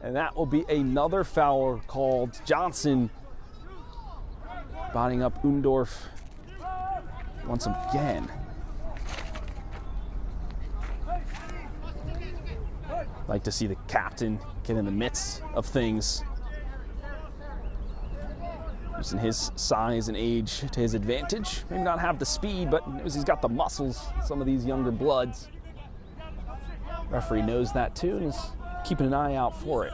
And that will be another foul called. Johnson bodying up Undorf once again. Like to see the captain get in the midst of things. Using his size and age to his advantage. Maybe not have the speed, but he's got the muscles, some of these younger bloods. Referee knows that too and is keeping an eye out for it.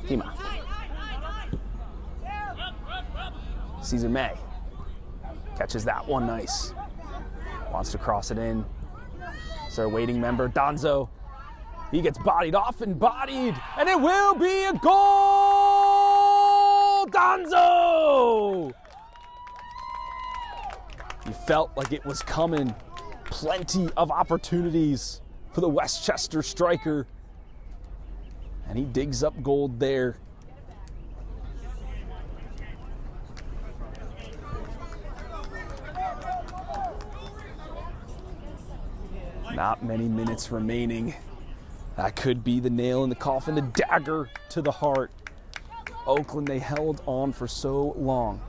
Tima. Caesar May catches that one nice. Wants to cross it in. It's our waiting member, Donzo. He gets bodied off and bodied, and it will be a goal! Donzo! You felt like it was coming. Plenty of opportunities for the Westchester striker. And he digs up gold there. Not many minutes remaining. That could be the nail in the coffin, the dagger to the heart. Oaklyn, they held on for so long.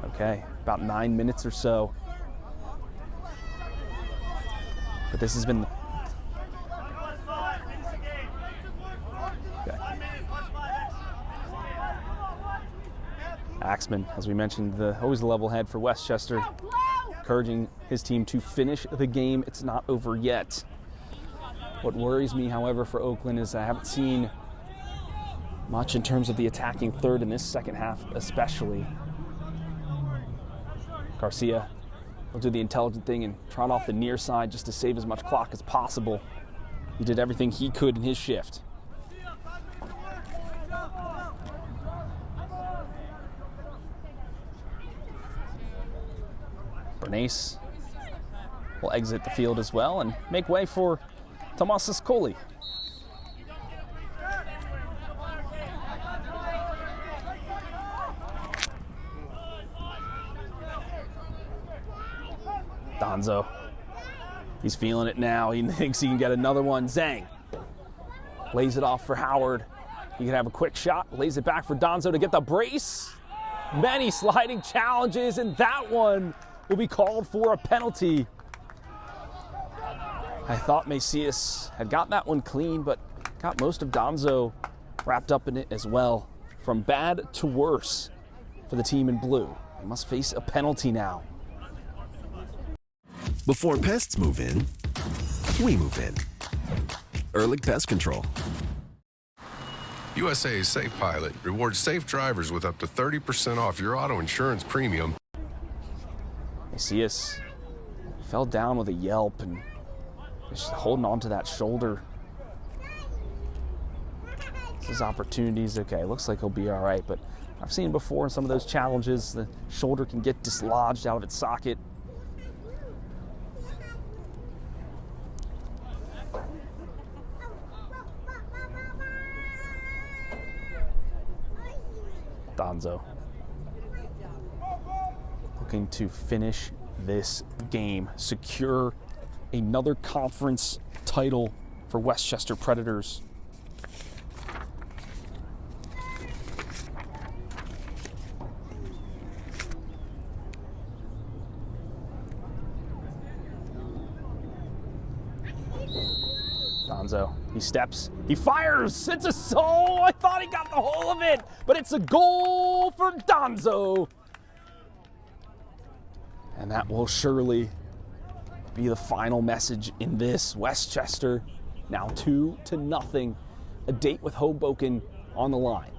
Okay, about 9 minutes or so. But this has been... Okay. Axman, as we mentioned, always the level head for Westchester, encouraging his team to finish the game. It's not over yet. What worries me, however, for Oaklyn is I haven't seen much in terms of the attacking third in this second half, especially. Garcia will do the intelligent thing and trot off the near side just to save as much clock as possible. He did everything he could in his shift. Bernace will exit the field as well and make way for Tomas Ascoli. Donzo. He's feeling it now. He thinks he can get another one. Zhang lays it off for Howard. He can have a quick shot. Lays it back for Donzo to get the brace. Many sliding challenges, and that one will be called for a penalty. I thought Macias had got that one clean, but got most of Donzo wrapped up in it as well. From bad to worse for the team in blue. They must face a penalty now. Before pests move in, we move in. Ehrlich Pest Control. USA's Safe Pilot rewards safe drivers with up to 30% off your auto insurance premium. Macias fell down with a yelp and just holding on to that shoulder. His opportunities, okay, looks like he'll be all right, but I've seen before in some of those challenges, the shoulder can get dislodged out of its socket. Donzo looking to finish this game, secure another conference title for Westchester Predators. Donzo, he steps, he fires, it's a soul. I thought he got the whole of it, but it's a goal for Donzo. And that will surely be the final message in this. Westchester now 2-0. A date with Hoboken on the line.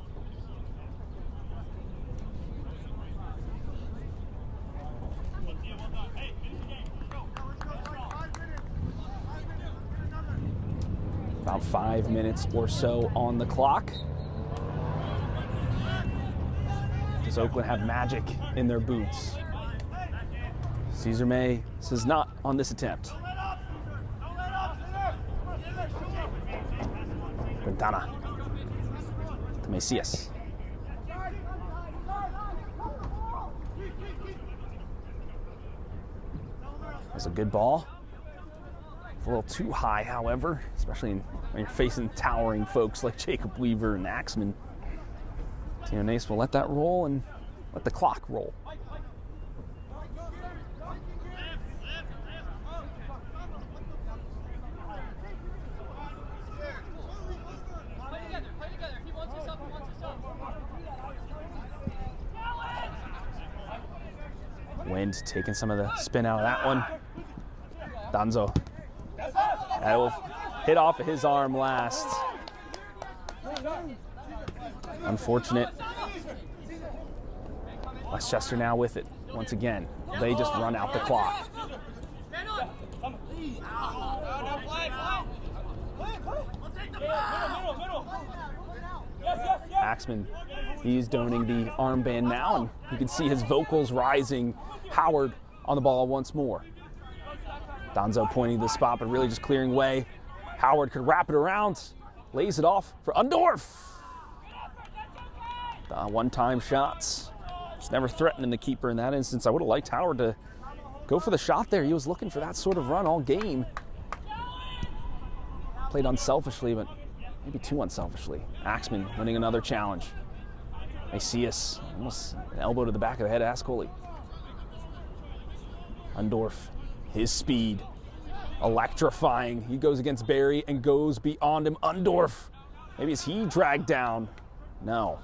About 5 minutes or so on the clock. Does Oakland have magic in their boots? Cesar May says not on this attempt. Quintana to Macias. That's a good ball. It's a little too high, however, especially when you're facing towering folks like Jacob Weaver and Axman. Tino Nace will let that roll and let the clock roll. Wind taking some of the spin out of that one. Donzo. That will hit off of his arm last. Unfortunate. Westchester now with it once again. They just run out the clock. Axman, he's donning the armband now, and you can see his vocals rising. Howard on the ball once more. Donzo pointing to the spot, but really just clearing way. Howard could wrap it around, lays it off for Undorf. One-time shots. Just never threatening the keeper in that instance. I would have liked Howard to go for the shot there. He was looking for that sort of run all game. Played unselfishly, but maybe too unselfishly. Axman winning another challenge. Macias, almost an elbow to the back of the head of Ascoli. Undorf, his speed, electrifying. He goes against Barry and goes beyond him. Undorf, maybe is he dragged down? No.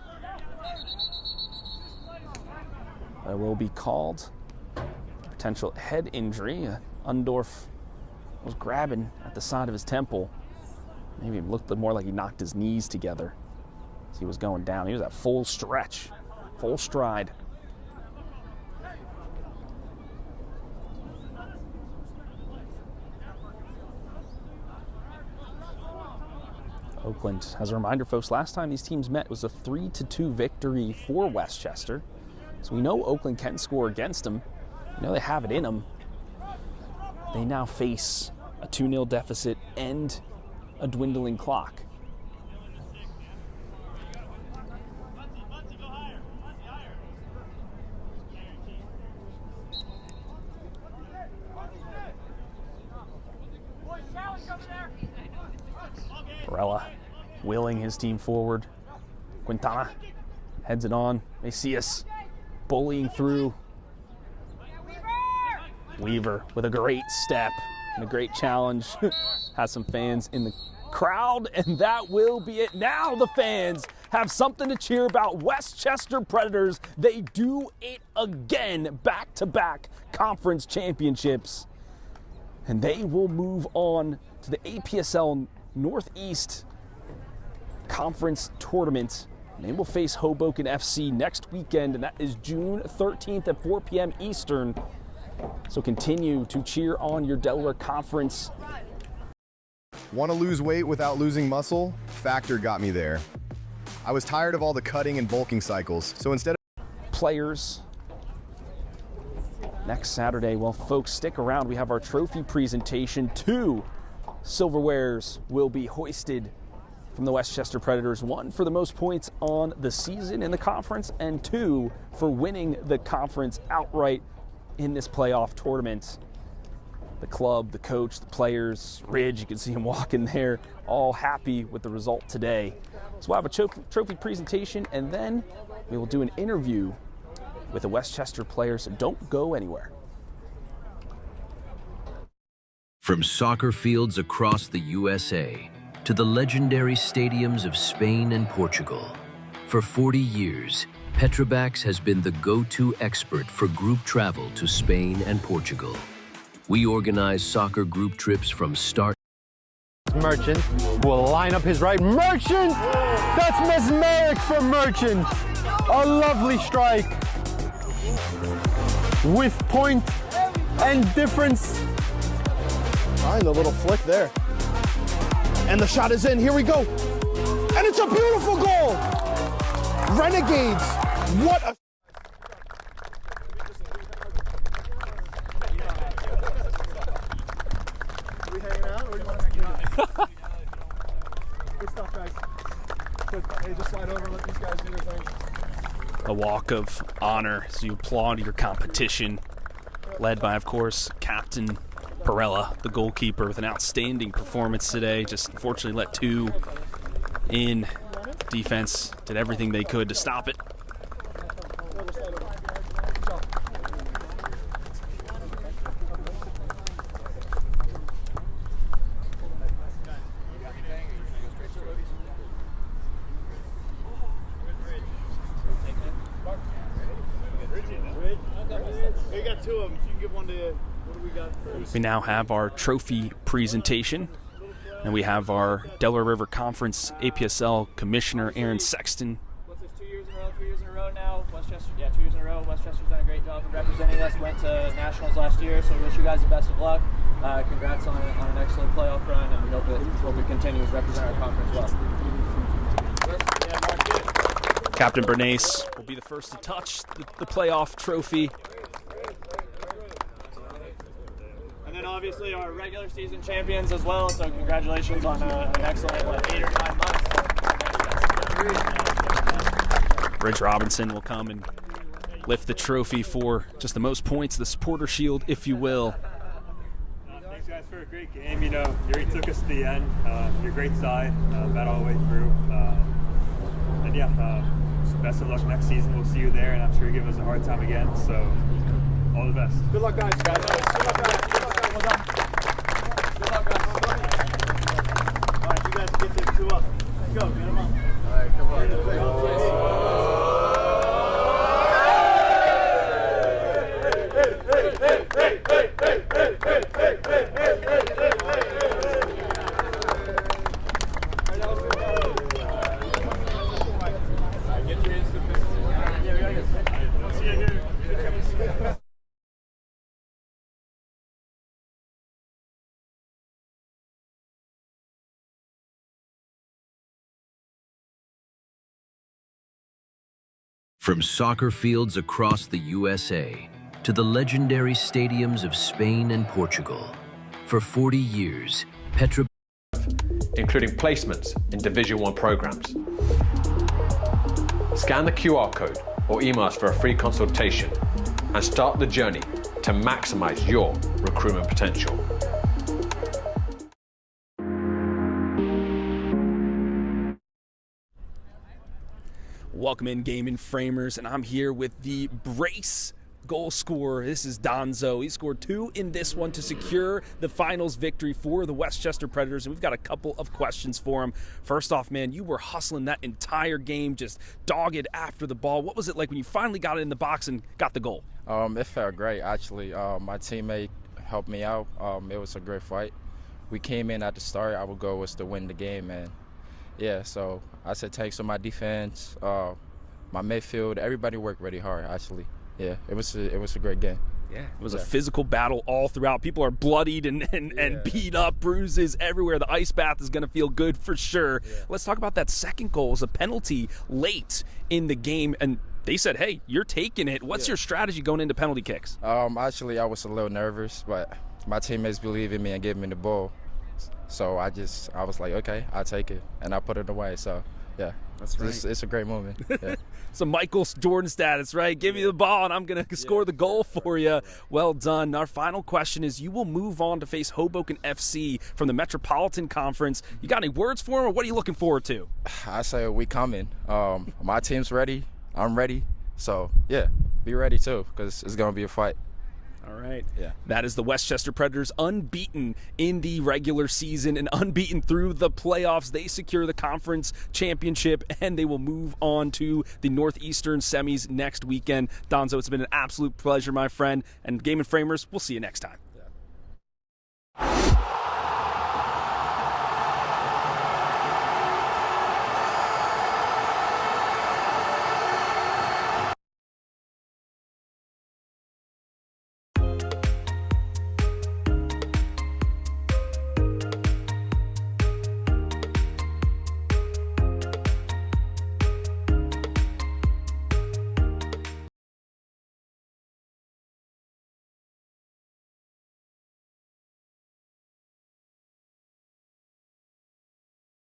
That will be called potential head injury. Undorf was grabbing at the side of his temple. Maybe it looked more like he knocked his knees together as he was going down. He was at full stretch, full stride. Oakland, as a reminder, folks, last time these teams met was a 3-2 victory for Westchester. So we know Oakland can score against them. We know they have it in them. They now face a 2-0 deficit and a dwindling clock. Barella wheeling his team forward. Quintana heads it on. Macias bullying through. Weaver with a great step and a great challenge. Has some fans in the crowd, and that will be it. Now the fans have something to cheer about. Westchester Predators, they do it again. Back-to-back conference championships. And they will move on to the APSL Northeast Conference Tournament. And they will face Hoboken FC next weekend, and that is June 13th at 4 p.m. Eastern. So continue to cheer on your Delaware Conference. Want to lose weight without losing muscle? Factor got me there. I was tired of all the cutting and bulking cycles, so instead of players next Saturday, well, folks, stick around. We have our trophy presentation. 2 silverwares will be hoisted from the Westchester Predators. 1 for the most points on the season in the conference, and 2 for winning the conference outright in this playoff tournament. The club, the coach, the players, Ridge, you can see him walking there, all happy with the result today. So we'll have a trophy presentation, and then we will do an interview with the Westchester players, so don't go anywhere. From soccer fields across the USA to the legendary stadiums of Spain and Portugal, for 40 years, Petrobax has been the go-to expert for group travel to Spain and Portugal. We organize soccer group trips from start. Merchant will line up his right. Merchant! That's mesmeric from Merchant. A lovely strike with point and difference. Find a little flick there. And the shot is in. Here we go. And it's a beautiful goal. Renegades. What a... Are we hanging out or do you want to hang out? Good stuff, guys. Hey, just slide over and let these guys do their thing. A walk of honor as you applaud your competition, led by, of course, Captain Perella, the goalkeeper, with an outstanding performance today. Just unfortunately let 2 in. Defense did everything they could to stop it. We got 2 of them. You can give one to... What do we got first? We now have our trophy presentation, and we have our Delaware River Conference APSL Commissioner Aaron Sexton. What's this, 2 years in a row, 3 years in a row now? Westchester, 2 years in a row. Westchester's done a great job of representing us. Went to Nationals last year, so we wish you guys the best of luck. Congrats on an excellent playoff run, and we hope it continues to represent our conference well. Captain Bernays will be the first to touch the playoff trophy. And then obviously our regular season champions as well, so congratulations on an excellent 8 or 9 months. Ridge Robinson will come and lift the trophy for just the most points, the supporter shield, if you will. Thanks guys for a great game. You know, you really took us to the end. You're a great side, battle all the way through. And yeah, so best of luck next season. We'll see you there, and I'm sure you give us a hard time again. So all the best. Good luck, guys. Good luck, guys. Well done. Good luck, guys. All right, you guys get the 2 up. Let's go. Get them up. All right, come on. From soccer fields across the USA to the legendary stadiums of Spain and Portugal, for 40 years, including placements in Division 1 programs. Scan the QR code or email us for a free consultation and start the journey to maximize your recruitment potential. Welcome in, Gaming Framers, and I'm here with the brace goal scorer. This is Donzo. He scored 2 in this one to secure the finals victory for the Westchester Predators, and we've got a couple of questions for him. First off, man, you were hustling that entire game, just dogged after the ball. What was it like when you finally got it in the box and got the goal? It felt great, actually. My teammate helped me out. It was a great fight. We came in at the start. Our goal was to win the game, and yeah, so I said thanks to my defense, my midfield, everybody worked really hard, actually. Yeah, it was a great game. Yeah, it was a physical battle all throughout. People are bloodied and beat up, bruises everywhere. The ice bath is going to feel good for sure. Yeah. Let's talk about that second goal. It was a penalty late in the game, and they said, hey, you're taking it. What's your strategy going into penalty kicks? Actually, I was a little nervous, but my teammates believed in me and gave me the ball. So I was like, okay, I'll take it, and I put it away. So yeah, that's right. It's a great moment. Yeah. Some Michael Jordan status, right? Give me the ball, and I'm going to score the goal for you. Well done. Our final question is, you will move on to face Hoboken FC from the Metropolitan Conference. You got any words for him, or what are you looking forward to? I say we coming. My team's ready. I'm ready. So, yeah, be ready, too, because it's going to be a fight. All right. Yeah. That is the Westchester Predators, unbeaten in the regular season and unbeaten through the playoffs. They secure the conference championship, and they will move on to the Northeastern semis next weekend. Donzo, it's been an absolute pleasure, my friend. And Game and Framers, we'll see you next time.